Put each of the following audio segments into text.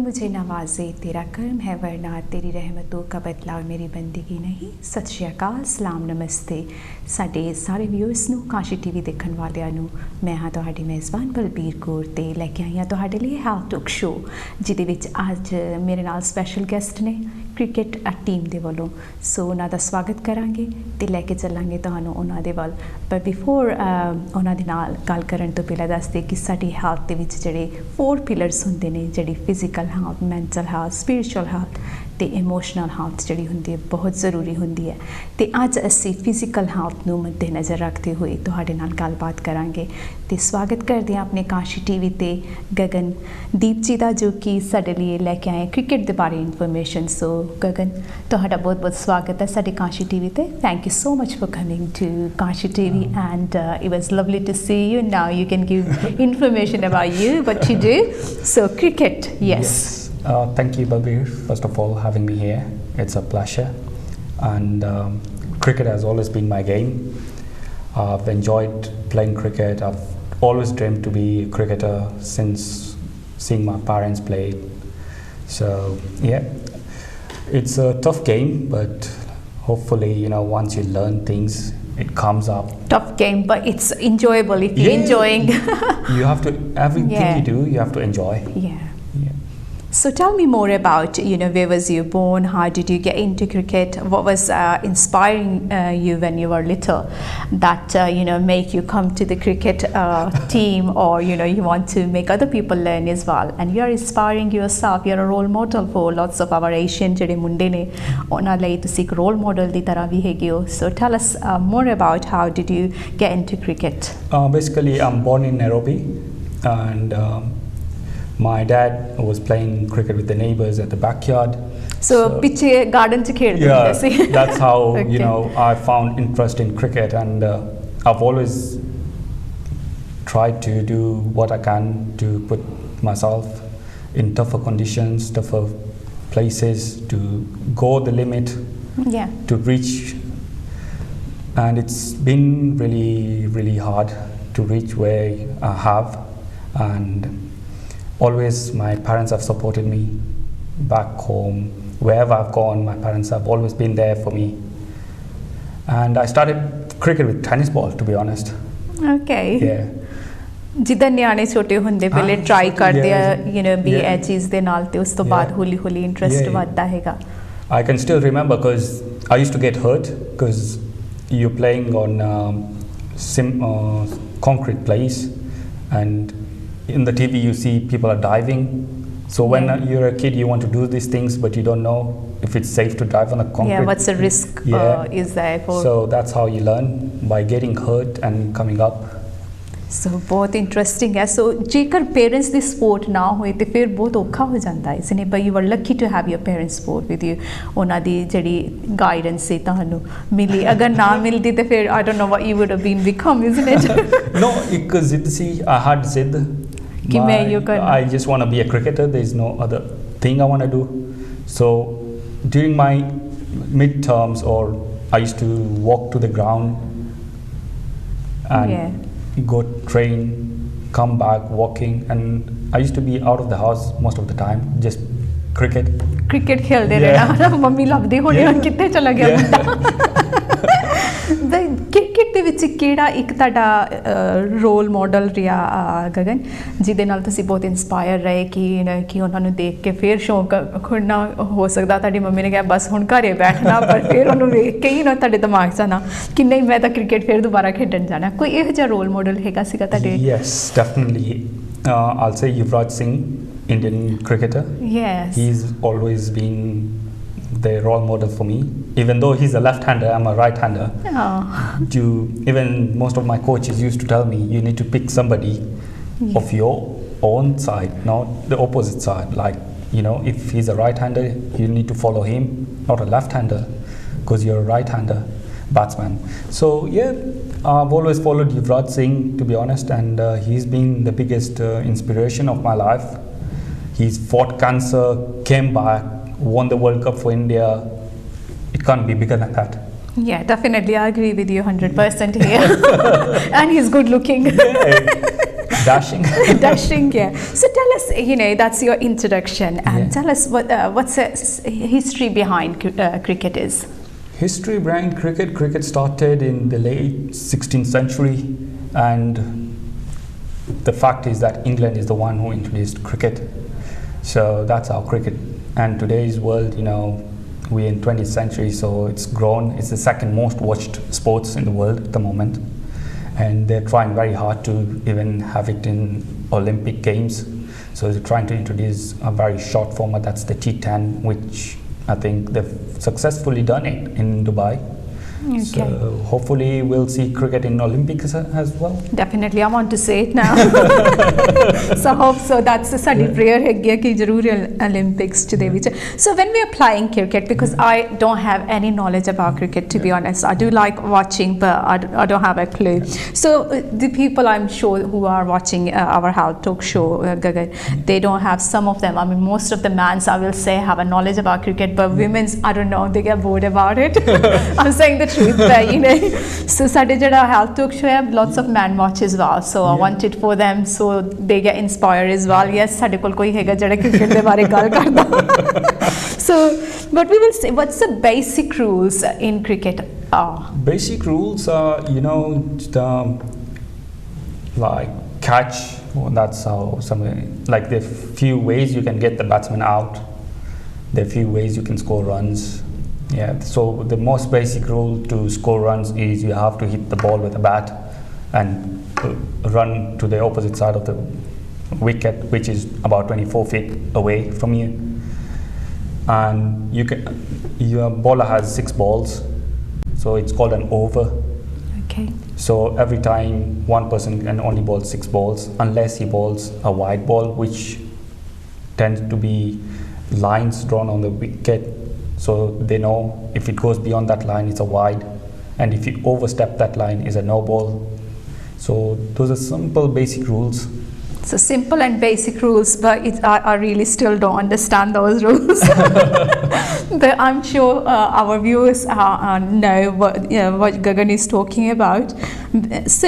मुझे नवाजे तेरा कर्म है वरना तेरी रहमतों का बदलाव मेरी बंदगी नहीं। सत श्री अकाल, सलाम, नमस्ते ਸਾਡੇ ਸਾਰੇ ਵਿਊਅਰਸ ਨੂੰ ਕਾਂਸ਼ੀ ਟੀਵੀ ਦੇਖਣ ਵਾਲਿਆਂ ਨੂੰ ਮੈਂ ਹਾਂ ਤੁਹਾਡੀ ਮੇਜ਼ਬਾਨ ਬਲਬੀਰ ਕੌਰ ਤੇ ਲੈ ਕੇ ਆਈ ਹਾਂ ਤੁਹਾਡੇ ਲਈ ਹੈਲਥ ਟਾਕ ਸ਼ੋ, ਜਿਹਦੇ ਵਿੱਚ ਅੱਜ ਮੇਰੇ ਨਾਲ ਸਪੈਸ਼ਲ ਗੈਸਟ ਨੇ ਕ੍ਰਿਕਟ ਟੀਮ ਦੇ ਵੱਲੋਂ। ਸੋ ਉਹਨਾਂ ਦਾ ਸਵਾਗਤ ਕਰਾਂਗੇ ਤੇ ਲੈ ਕੇ ਚੱਲਾਂਗੇ ਤੁਹਾਨੂੰ ਉਹਨਾਂ ਦੇ ਵੱਲ। ਪਰ ਬਿਫੋਰ ਉਹਨਾਂ ਦੇ ਨਾਲ ਗੱਲ ਕਰਨ ਤੋਂ ਪਹਿਲਾਂ ਦੱਸਦੇ ਕਿ ਸਾਡੀ ਹੈਲਥ ਦੇ ਵਿੱਚ ਜਿਹੜੇ 4 ਪਿਲਰਸ ਹੁੰਦੇ ਨੇ, ਜਿਹੜੀ physical health, mental health, spiritual health ਤੇ ਇਮੋਸ਼ਨਲ ਹੈਲਥ ਜਿਹੜੀ ਹੁੰਦੀ ਹੈ ਬਹੁਤ ਜ਼ਰੂਰੀ ਹੁੰਦੀ ਹੈ। ਤੇ ਅੱਜ ਅਸੀਂ ਫਿਜ਼ੀਕਲ ਹੈਲਥ ਨੂੰ ਮੱਦੇ ਨਜ਼ਰ ਰੱਖਦੇ ਹੋਏ ਤੁਹਾਡੇ ਨਾਲ ਗੱਲਬਾਤ ਕਰਾਂਗੇ ਤੇ ਸਵਾਗਤ ਕਰਦੇ ਹਾਂ ਆਪਣੇ ਕਾਂਸ਼ੀ ਟੀਵੀ ਤੇ ਗਗਨਦੀਪ ਜੀ ਦਾ, ਜੋ ਕਿ ਸਾਡੇ ਲਈ ਲੈ ਕੇ ਆਏ ਕ੍ਰਿਕਟ ਦੇ ਬਾਰੇ ਇਨਫੋਰਮੇਸ਼ਨ। ਸੋ ਗਗਨ, ਤੁਹਾਡਾ ਬਹੁਤ ਬਹੁਤ ਸਵਾਗਤ ਹੈ ਸਾਡੇ ਕਾਂਸ਼ੀ ਟੀਵੀ ਤੇ। Thank you so much for coming to Kanshi TV and it was lovely to see you. Now you can give information about you, what you do. So cricket, yes. Thank you, Balbir, first of all, having me here. It's a pleasure. And cricket has always been my game. I've enjoyed playing cricket. I've always dreamed to be a cricketer since seeing my parents play. So, yeah, it's a tough game, but hopefully, once you learn things, it comes up. Tough game, but it's enjoyable if you're enjoying. You have to, everything you do, you have to enjoy. Yeah. So tell me more about, where was you born? How did you get into cricket? What was inspiring you when you were little that, make you come to the cricket team, or, you want to make other people learn as well? And you're inspiring yourself. You're a role model for lots of our Asian jehde munde ne, ਉਹਨਾਂ ਲਈ ਤੁਸੀਂ ਇੱਕ role model ਦੀ ਤਰ੍ਹਾਂ ਵੀ ਹੈਗੇ ਹੋ. So tell us more about how did you get into cricket? Basically, I'm born in Nairobi, and my dad was playing cricket with the neighbors at the backyard. So piche garden ch khelde hunde si. That's how Okay. I found interest in cricket, and I've always tried to do what I can to put myself in tougher conditions, tougher places, to go the limit, to reach. And it's been really, really hard to reach where I have, and always my parents have supported me back home. Wherever I've gone, my parents have always been there for me. And I started cricket with tennis ball, to be honest. Okay. Yeah. ਜਿੱਦਾਂ ਨਿਆਣੇ ਛੋਟੇ ਹੁੰਦੇ ਪਹਿਲੇ try ਕਰਦੇ ਆ ਵੀ ਇਹ ਚੀਜ਼ ਦੇ ਨਾਲ, ਤੇ ਉਸ ਤੋਂ ਬਾਅਦ ਹੌਲੀ ਹੌਲੀ ਇੰਟਰਸਟ ਵੱਧਦਾ ਹੈਗਾ. I can still remember because I used to get hurt because you're playing on concrete place, and in the TV you see people are diving. So when you're a kid, you want to do these things, but you don't know if it's safe to dive on a concrete. Yeah, what's the risk is there for? So that's how you learn, by getting hurt and coming up. So ਬਹੁਤ interesting ਹੈ. ਸੋ ਜੇਕਰ parents ਦੀ support ਨਾ ਹੋਏ ਤੇ ਫਿਰ ਬਹੁਤ ਔਖਾ ਹੋ ਜਾਂਦਾ ਹੈ, ਇਸਨੇ ਬਈ you are lucky to have your parents support with you. ਉਹਨਾਂ ਦੀ ਜਿਹੜੀ ਗਾਈਡੈਂਸ ਸੀ ਤੁਹਾਨੂੰ ਮਿਲੀ, ਅਗਰ ਨਾ ਮਿਲਦੀ ਤੇ ਫਿਰ I don't know what you wood have been become, isn't it? No, ਇੱਕ ਜ਼ਿੱਦ ਸੀ, I had ਜ਼ਿੱਦ. I just want to be a cricketer. There's no other thing I want to do. So during my midterms, or I used to walk to the ground and go train, come back walking, and I used to be out of the house most of the time, just cricket ਖੇਲਦੇ ਰਹਿਣਾ. Mummy ਲੱਭਦੇ ਹੋਣੇ ਕਿੱਥੇ ਚਲਾ ਗਿਆ ਮੁੰਡਾ. Cricket ਦੇ ਵਿੱਚ ਕਿਹੜਾ ਇੱਕ ਤੁਹਾਡਾ ਰੋਲ ਮਾਡਲ ਰਿਹਾ ਗਗਨ, ਜਿਹਦੇ ਨਾਲ ਤੁਸੀਂ ਬਹੁਤ ਇੰਸਪਾਇਰ ਰਹੇ ਕਿ ਉਹਨਾਂ ਨੂੰ ਦੇਖ ਕੇ ਫਿਰ ਸ਼ੌਂਕ ਖੁੱਲ੍ਹਣਾ ਹੋ ਸਕਦਾ? ਤੁਹਾਡੀ ਮੰਮੀ ਨੇ ਕਿਹਾ ਬਸ ਹੁਣ ਘਰੇ ਬੈਠਣਾ, ਪਰ ਫਿਰ ਉਹਨੂੰ ਵੇਖ ਕੇ ਹੀ ਤੁਹਾਡੇ ਦਿਮਾਗ 'ਚ ਨਾ ਕਿ ਨਹੀਂ ਮੈਂ ਤਾਂ ਕ੍ਰਿਕਟ ਫਿਰ ਦੁਬਾਰਾ ਖੇਡਣ ਜਾਣਾ? ਕੋਈ ਇਹੋ ਜਿਹਾ ਰੋਲ ਮਾਡਲ ਹੈਗਾ ਸੀਗਾ ਤੁਹਾਡੇ? Yes, definitely. I'll say Yuvraj Singh, Indian cricketer. Yes. He's always been the role model for me. Even though he's a left-hander, I'm a right-hander. Even most of my coaches used to tell me, you need to pick somebody of your own side, not the opposite side. Like, if he's a right-hander, you need to follow him, not a left-hander, because you're a right-hander batsman. So I've always followed Yuvraj Singh, to be honest, and he's been the biggest inspiration of my life. He's fought cancer, came back, won the World Cup for India. It can't be bigger than that. Yeah, definitely. I agree with you 100% here. And he's good looking. Dashing. Dashing, yeah. So tell us, that's your introduction, and Yeah. tell us what's the history behind cricket is. History behind cricket. Cricket started in the late 16th century, and the fact is that England is the one who introduced cricket. So that's how cricket. And today's world, we're in 20th century, so it's grown. It's the second most watched sports in the world at the moment. And they're trying very hard to even have it in Olympic Games. So they're trying to introduce a very short format, that's the T10, which I think they've successfully done it in Dubai. Okay. So hopefully we'll see cricket in Olympics as well. Definitely, I want to say it now. So hope so. That's a study prayer कि जरूर Olympics today. So when we are playing cricket, because I don't have any knowledge about cricket, to be honest, I do like watching, but I don't have a clue. So the people I'm sure who are watching our health talk show, Gagan, they don't have, some of them, I mean most of the mans I will say have a knowledge about cricket, but women's, I don't know, they get bored about it. I'm saying the truth, but so ਸਾਡੇ ਜਿਹੜਾ health talk show ਹੈ, lots of men watch as well, so I wanted for them so they get inspired as well. Yes, ਸਾਡੇ ਕੋਲ ਕੋਈ ਹੈਗਾ ਜਿਹੜਾ cricket ਦੇ ਬਾਰੇ ਗੱਲ ਕਰਦਾ. So but we will say, what's the basic rules in cricket are? Basic rules are, like catch, that's how like there are few ways you can get the batsman out. There are few ways you can score runs. Yeah, so the most basic rule to score runs is you have to hit the ball with a bat and run to the opposite side of the wicket, which is about 24 feet away from you. And your bowler has 6 balls, so it's called an over. Okay. So every time one person can only bowl 6 balls, unless he bowls a wide ball, which tends to be lines drawn on the wicket. So they know if it goes beyond that line, it's a wide, and if you overstep that line, it's a no ball. So those are simple basic rules. So simple and basic rules, but I really still don't understand those rules. But I'm sure our viewers know what Gagan is talking about. So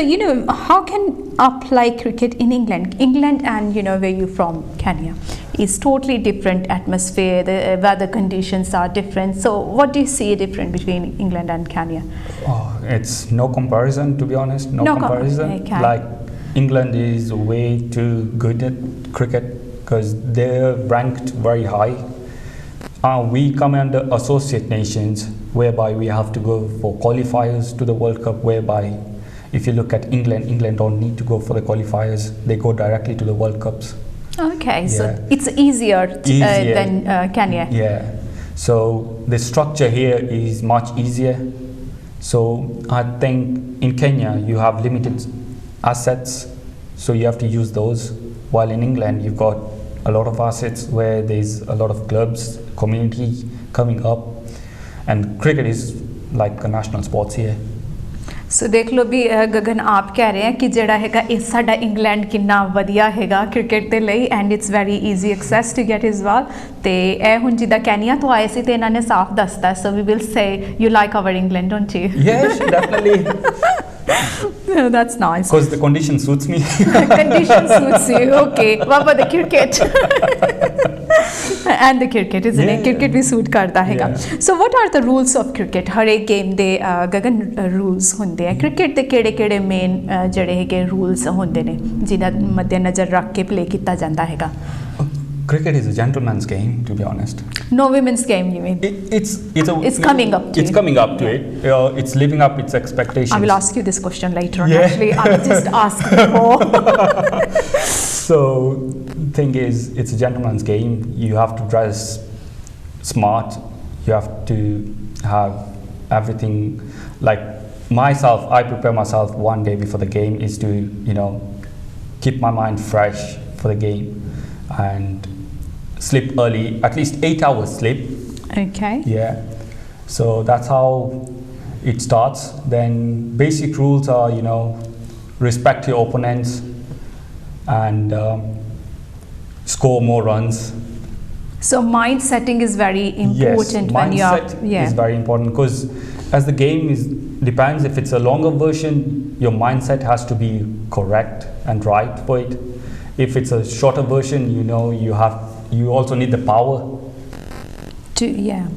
how can I play cricket in England? England and where you're from, Kenya, is totally different atmosphere. The weather conditions are different. So what do you see different between England and Kenya? Oh, it's no comparison, to be honest. No comparison. Okay. Like England is way too good at cricket because they're ranked very high. We come under associate nations, whereby we have to go for qualifiers to the World Cup, whereby if you look at England don't need to go for the qualifiers. They go directly to the World Cups. Okay, yeah. So it's easier. Than Kenya. Yeah, so the structure here is much easier. So I think in Kenya you have limited assets, so you have to use those, while in England you've got a lot of assets where there's a lot of clubs, community coming up, and cricket is like a national sports here. So देख लो भी गगन आप कह रहे हैं कि ਜਿਹੜਾ ਹੈਗਾ ਇਹ ਸਾਡਾ ਇੰਗਲੈਂਡ ਕਿੰਨਾ ਵਧੀਆ ਹੈਗਾ ਕ੍ਰਿਕਟ ਦੇ ਲਈ, and it's very easy access to get as well. ਤੇ ਇਹ ਹੁਣ ਜਿੱਦਾਂ ਕੈਨੀਆ ਤੋਂ ਆਏ ਸੀ ਤੇ ਇਹਨਾਂ ਨੇ ਸਾਫ਼ ਦੱਸਤਾ, so we will say you like our England, don't you? Yes, definitely. Oh, that's nice. Because the condition suits me. Condition suits you. Okay. What about the cricket? And the cricket, isn't it? Cricket भी suit करता हैगा. So what are the rules of cricket? हर एक game ਦੇ Gagan rules ਹੁੰਦੇ ਆ. Cricket ਦੇ ਕਿਹੜੇ main ਜਿਹੜੇ ਹੈਗੇ rules ਹੁੰਦੇ ਨੇ ਜਿਨ੍ਹਾਂ ਮੱਦੇ ਨਜ਼ਰ ਰੱਖ ਕੇ play ਕੀਤਾ ਜਾਂਦਾ ਹੈਗਾ? Cricket is a gentleman's game, to be honest. No women's game, you mean? It's coming up to it. It's coming up to it. It's living up its expectations. I will ask you this question later on. Actually, I will just ask before. So, the thing is, it's a gentleman's game. You have to dress smart. You have to have everything. Like myself, I prepare myself one day before the game is to, keep my mind fresh for the game and sleep early, at least 8 hours sleep. Okay. Yeah. So that's how it starts. Then basic rules are, respect your opponents and score more runs. So mind setting is very important. Yes, mindset is very important because as the game depends, if it's a longer version, your mindset has to be correct. and write for it. If it's a shorter version, you also need the power. Yeah.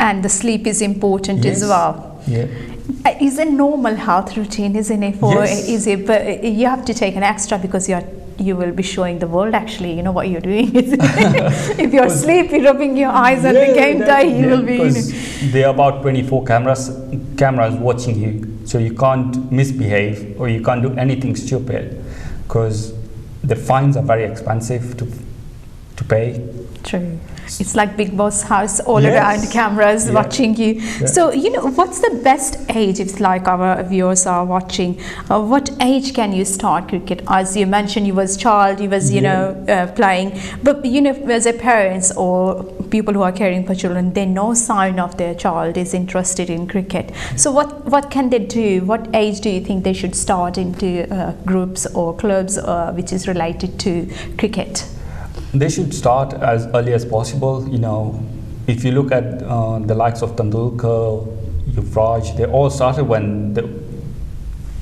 And the sleep is important as well. Yeah. Is a normal health routine, isn't it? But you have to take an extra because you will be showing the world actually, what you're doing. If you're sleepy, rubbing your eyes at the game day, you will be. Because there are about 24 cameras watching you, so you can't misbehave or you can't do anything stupid, because the fines are very expensive to pay. True. It's like Big Boss house, all around cameras watching you. Yeah. So, what's the best age, if like our viewers are watching, what age can you start cricket? As you mentioned, you was child, you was, playing. But, as a parents or people who are caring for children, they know sign of their child is interested in cricket. So, what can they do? What age do you think they should start into groups or clubs which is related to cricket? They should start as early as possible. If you look at the likes of Tendulkar, Yuvraj, they all started when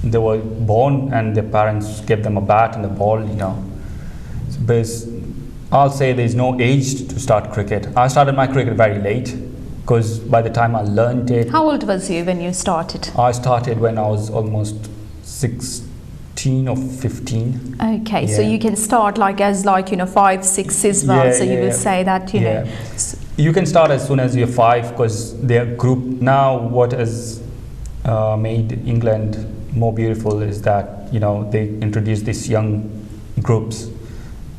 they were born and their parents gave them a bat and a ball. But I'll say there's no age to start cricket. I started my cricket very late, because by the time I learned it. How old was you when you started? I started when I was almost 16 or 15. Okay, so you can start as 5, 6 as well. So you will say that you can start as soon as you're 5, because their group now, what has made England more beautiful is that they introduce this young groups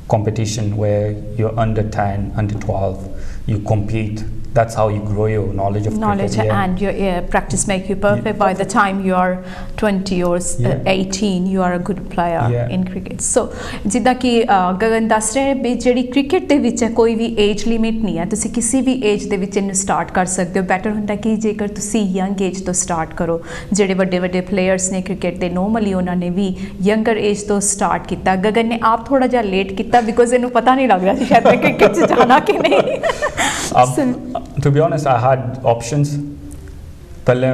competition where you're under 10, under 12, you compete. That's how you grow your knowledge of cricket. And your practice make you perfect. By the time you are 20 or 18, you are a good player in cricket. So, ਜਿੱਦਾਂ ਕਿ ਗਗਨ ਦੱਸ ਰਹੇ ਵੀ ਜਿਹੜੀ cricket ਦੇ ਵਿੱਚ ਕੋਈ ਵੀ age limit ਨਹੀਂ ਹੈ, ਤੁਸੀਂ ਕਿਸੇ ਵੀ ਏਜ ਦੇ ਵਿੱਚ ਇਹਨੂੰ ਸਟਾਰਟ ਕਰ ਸਕਦੇ ਹੋ। ਬੈਟਰ ਹੁੰਦਾ ਕਿ ਜੇਕਰ ਤੁਸੀਂ ਯੰਗ ਏਜ ਤੋਂ ਸਟਾਰਟ ਕਰੋ। ਜਿਹੜੇ ਵੱਡੇ ਵੱਡੇ ਪਲੇਅਰਸ ਨੇ ਕ੍ਰਿਕਟ ਦੇ, ਨੋਰਮਲੀ ਉਹਨਾਂ ਨੇ ਵੀ ਯੰਗਰ ਏਜ ਤੋਂ ਸਟਾਰਟ ਕੀਤਾ। ਗਗਨ ਨੇ ਆਪ ਥੋੜਾ ਜਿਹਾ ਲੇਟ ਕੀਤਾ ਬਿਕੋਜ਼ ਇਹਨੂੰ ਪਤਾ ਨਹੀਂ ਲੱਗ ਰਿਹਾ ਸੀ ਸ਼ਾਇਦ ਮੈਂ ਕ੍ਰਿਕਟ 'ਚ ਜਾਣਾ ਕਿ ਨਹੀਂ। To be honest, I had options. पहले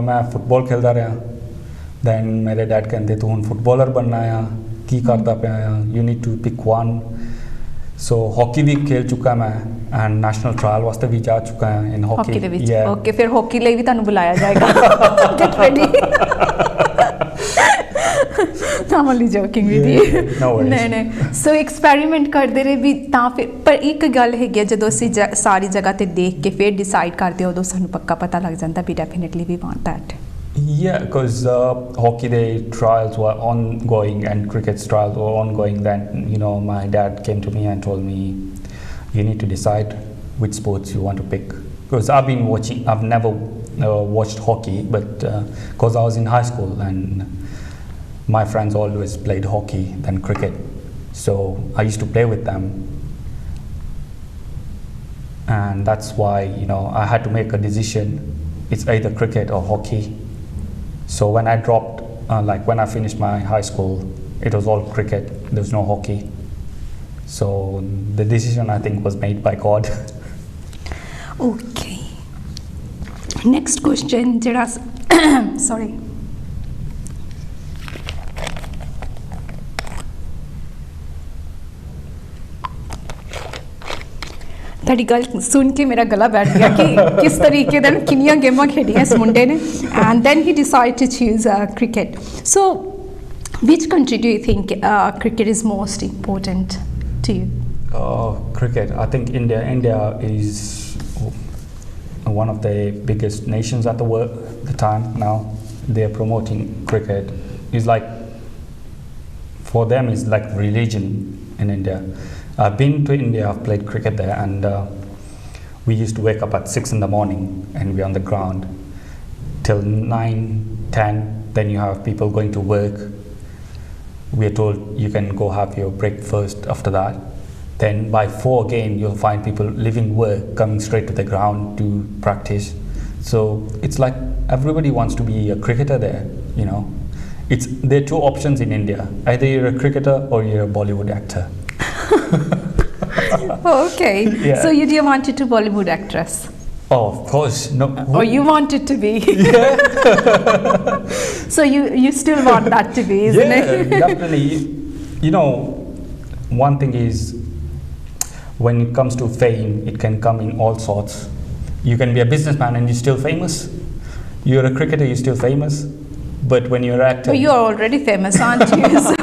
मैं फुटबॉल खेलता रहा, then मेरे डैड कहते तू हुण फुटबॉलर बनना है, की करता पे आया, you need to pick one. So hockey भी खेल चुका मैं, and national trial वास्ते भी जा चुका है in hockey. Hockey they which, okay, फिर हॉकी ਲਈ ਵੀ ਤੁਹਾਨੂੰ ਬੁਲਾਇਆ ਜਾਏਗਾ। Get ready. I'm only joking with you. No worries. नहीं so experiment करते रहे भी ਤਾਂ ਫਿਰ ਪਰ ਇੱਕ ਗੱਲ ਹੈਗੀ ਜਦੋਂ ਅਸੀਂ ਸਾਰੀ ਜਗ੍ਹਾ ਤੇ ਦੇਖ ਕੇ ਫਿਰ ਡਿਸਾਈਡ ਕਰਦੇ ਉਦੋਂ ਸਾਨੂੰ ਪੱਕਾ ਪਤਾ ਲੱਗ ਜਾਂਦਾ ਵੀ definitely we want that. Yeah, because hockey day trials were ongoing and cricket trials were ongoing. Then my dad came to me and told me, you need to decide which sports you want to pick. Because I've never watched hockey, but because I was in high school and my friends always played hockey than cricket, so I used to play with them, and that's why I had to make a decision. It's either cricket or hockey. So when I dropped, when I finished my high school, it was all cricket. There was no hockey. So the decision, I think, was made by God. Okay. Next question, sorry. ਤੁਹਾਡੀ ਗੱਲ ਸੁਣ ਕੇ ਮੇਰਾ ਗਲਾ ਬੈਠ ਗਿਆ ਕਿ ਕਿਸ ਤਰੀਕੇ ਨਾਲ ਕਿੰਨੀਆਂ ਗੇਮਾਂ ਖੇਡੀਆਂ ਇਸ ਮੁੰਡੇ ਨੇ and then he decided to choose cricket. So which country do you think cricket is most important to you? Cricket, I think India is one of the biggest nations at the time now. They're promoting cricket. It's like, for them it's like religion in India. I've been to India, I've played cricket there, and we used to wake up at 6 in the morning and we're on the ground till 9, 10. Then you have people going to work. We're told you can go have your breakfast after that. Then by 4 again, you'll find people leaving work, coming straight to the ground to practice. So it's like everybody wants to be a cricketer there, There are two options in India. Either you're a cricketer or you're a Bollywood actor. Okay. Yeah. So you didn't want it to Bollywood actress? Oh, of course. No. Or you want it to be? Yeah. So you still want that to be, isn't it? Yeah, definitely. you know, one thing is, when it comes to fame, it can come in all sorts. You can be a businessman and you're still famous. You're a cricketer, you're still famous. But when you're an actor... Well, you're already famous, aren't you? So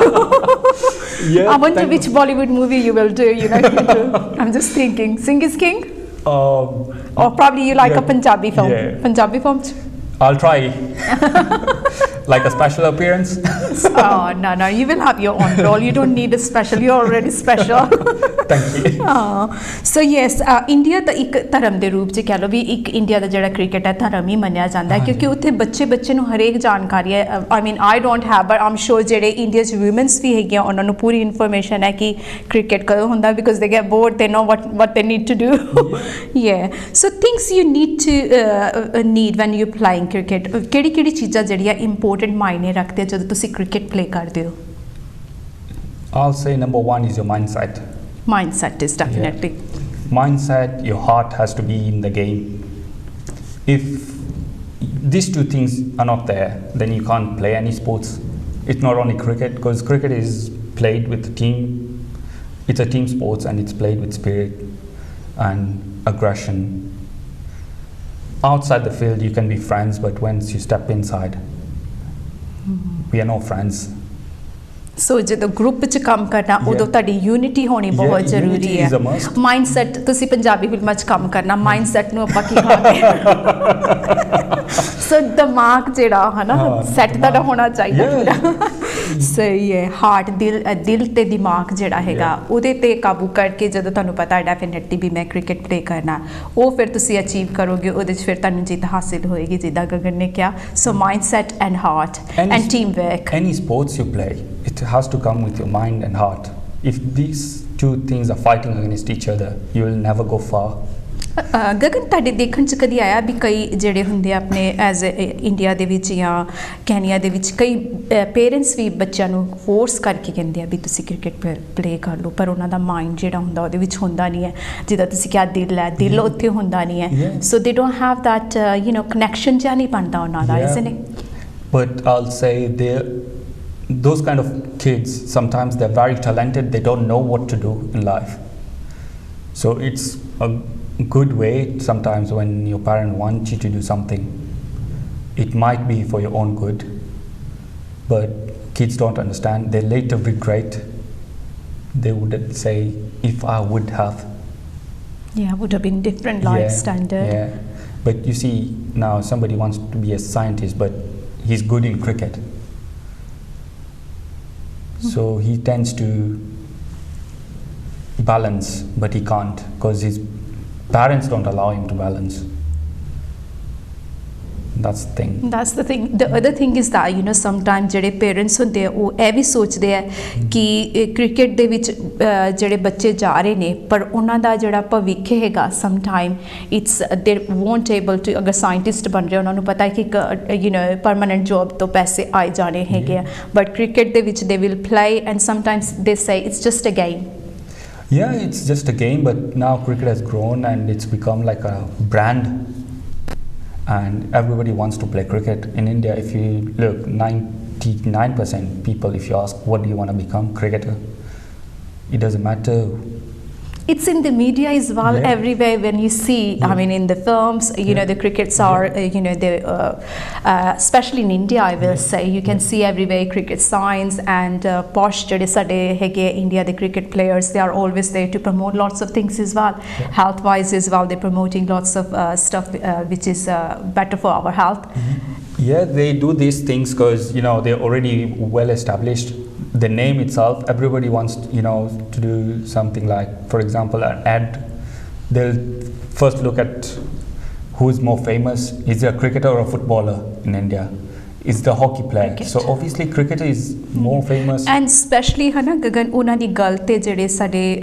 yeah, I wonder which Bollywood movie you will do, you know, if you do. I'm just thinking. Sing is King? Or probably you like a Punjabi film. Yeah. Punjabi film? I'll try. Like a special appearance. Oh, no, you will have your own role. You don't need a special. You're already special. Thank you. So yes, India ਦਾ ਇੱਕ ਧਰਮ ਦੇ ਰੂਪ 'ਚ ਕਹਿ ਲਓ ਵੀ ਇੱਕ India ਦਾ ਜਿਹੜਾ cricket ਹੈ ਧਰਮ ਹੀ ਮੰਨਿਆ ਜਾਂਦਾ ਹੈ ਕਿਉਂਕਿ ਉੱਥੇ ਬੱਚੇ ਨੂੰ ਹਰੇਕ ਜਾਣਕਾਰੀ ਹੈ I mean I don't have but I'm sure ਜਿਹੜੇ ਇੰਡੀਆ 'ਚ women's ਵੀ ਹੈਗੀਆਂ ਉਹਨਾਂ ਨੂੰ ਪੂਰੀ ਇਨਫੋਰਮੇਸ਼ਨ ਹੈ ਕਿ ਕ੍ਰਿਕਟ ਕਦੋਂ ਹੁੰਦਾ because they get bored, they know what they need to do. Yeah. So things you need to need when you're playing cricket. ਕਿਹੜੀ ਚੀਜ਼ਾਂ ਜਿਹੜੀਆਂ important ਮਾਇਨੇ ਰੱਖਦੇ ਜਦੋਂ ਤੁਸੀਂ ਕ੍ਰਿਕਟ ਪਲੇ ਕਰਦੇ ਹੋ? I'll say number one is your mindset. Mindset is definitely. Yeah. Mindset, your heart has to be in the game. If these two things are not there, then you can't play any sports. It's not only cricket, because cricket is played with a team. It's a team sports and it's played with spirit and aggression. Outside the field, you can be friends, but once you step inside, we are no friends. ਸੋ ਜਦੋਂ group 'ਚ ਕੰਮ ਕਰਨਾ ਉਦੋਂ ਤੁਹਾਡੀ unity ਹੋਣੀ ਬਹੁਤ ਜ਼ਰੂਰੀ ਹੈ ਮਾਈਂਡਸੈਟ ਤੁਸੀਂ ਪੰਜਾਬੀ ਫਿਲਮਾਂ 'ਚ ਕੰਮ ਕਰਨਾ ਮਾਈਂਡਸੈਟ ਨੂੰ ਆਪਾਂ ਕੀ ਕਹਾਂਗੇ ਸੋ ਦਿਮਾਗ ਜਿਹੜਾ ਹੈ ਨਾ ਸੈੱਟ ਤੁਹਾਡਾ ਹੋਣਾ ਚਾਹੀਦਾ ਪੂਰਾ ਸਹੀ ਹੈ ਹਾਰਟ ਦਿਲ ਤੇ ਦਿਮਾਗ ਜਿਹੜਾ ਹੈਗਾ ਉਹਦੇ ਤੇ ਕਾਬੂ ਕਰਕੇ ਜਦੋਂ ਤੁਹਾਨੂੰ ਪਤਾ ਡੈਫੀਨਿਟਲੀ ਵੀ ਮੈਂ ਕ੍ਰਿਕਟ ਪਲੇ ਕਰਨਾ ਉਹ ਫਿਰ ਤੁਸੀਂ ਅਚੀਵ ਕਰੋਗੇ ਉਹਦੇ 'ਚ ਫਿਰ ਤੁਹਾਨੂੰ ਜਿੱਤ ਹਾਸਿਲ ਹੋਏਗੀ ਜਿੱਦਾਂ ਗਗਨ ਨੇ ਕਿਹਾ so mindset and heart and team work any sports you play it has to come with your mind and heart. If these two things are fighting against each other, you will never go far. Gagan ਤੁਹਾਡੇ ਦੇਖਣ 'ਚ ਕਦੀ ਆਇਆ ਵੀ ਕਈ ਜਿਹੜੇ ਹੁੰਦੇ ਆਪਣੇ as India ਦੇ ਵਿੱਚ ਜਾਂ ਕੈਨੀਆ ਦੇ ਵਿੱਚ ਕਈ ਪੇਰੈਂਟਸ ਵੀ ਬੱਚਿਆਂ ਨੂੰ ਫੋਰਸ ਕਰਕੇ ਕਹਿੰਦੇ ਆ ਵੀ ਤੁਸੀਂ ਕ੍ਰਿਕਟ ਪਲੇ ਕਰ ਲਓ ਪਰ ਉਹਨਾਂ ਦਾ ਮਾਈਂਡ ਜਿਹੜਾ ਹੁੰਦਾ ਉਹਦੇ ਵਿੱਚ ਹੁੰਦਾ ਨਹੀਂ ਹੈ ਜਿੱਦਾਂ ਤੁਸੀਂ ਕਿਹਾ ਦਿਲ ਉੱਥੇ ਹੁੰਦਾ ਨਹੀਂ ਹੈ ਸੋ ਦੇ ਡੋਂਟ ਹੈਵ ਦੈਟ ਕਨੈਕਸ਼ਨ ਜਿਹਾ ਨਹੀਂ ਬਣਦਾ ਉਹਨਾਂ ਦਾ isn't it but all say those kind of kids, sometimes they're very talented, they don't know what to do in life. So it's a good way sometimes when your parent wants you to do something. It might be for your own good, but kids don't understand. They later regret. They would say, if I would have. Yeah, would have been different life standard. Yeah, but you see, now somebody wants to be a scientist, but he's good in cricket. So he tends to balance, but he can't because his parents don't allow him to balance. That's the thing. The other thing is that sometimes ਜਿਹੜੇ parents ਹੁੰਦੇ ਆ ਉਹ ਇਹ ਵੀ ਸੋਚਦੇ ਆ ਕਿ cricket ਦੇ ਵਿੱਚ ਜਿਹੜੇ ਬੱਚੇ ਜਾ ਰਹੇ ਨੇ ਪਰ ਉਹਨਾਂ ਦਾ ਜਿਹੜਾ ਭਵਿੱਖ ਹੈਗਾ ਸਮਟਾਈਮ ਇਟਸ ਦੇ ਵੋਂਟ ਏਬਲ ਟੂ ਅਗਰ ਸਾਇੰਟਿਸਟ ਬਣ ਰਹੇ ਉਹਨਾਂ ਨੂੰ ਪਤਾ ਹੈ ਕਿ ਪਰਮਾਨੈਂਟ ਜੋਬ ਤੋਂ ਪੈਸੇ ਆਏ ਜਾਣੇ ਹੈਗੇ ਆ ਬਟ ਕ੍ਰਿਕਟ ਦੇ ਵਿੱਚ they will play and sometimes they say it's just a game Yeah, it's just a game, but now cricket has grown and it's become like a brand. And everybody wants to play cricket. In India, if you look, 99% people, if you ask, what do you want to become? Cricketer. It doesn't matter. It's in the media as well, everywhere when you see, I mean, in the films, the crickets are, especially in India, I will say, you can see everywhere cricket signs and posh jade sade hege India, the cricket players, they are always there to promote lots of things as well. Health-wise as well, they're promoting lots of stuff which is better for our health. Yeah, they do these things because, they're already well established. The name itself, everybody wants to do something like, for example, an ad. They'll first look at who's more famous. Is it a cricketer or a footballer in India? Is the hockey player. Cricket. So obviously cricketer is more famous. And especially Gagan ਉਹਨਾਂ ਦੀ ਗੱਲ ਤੇ ਜਿਹੜੇ ਸਾਡੇ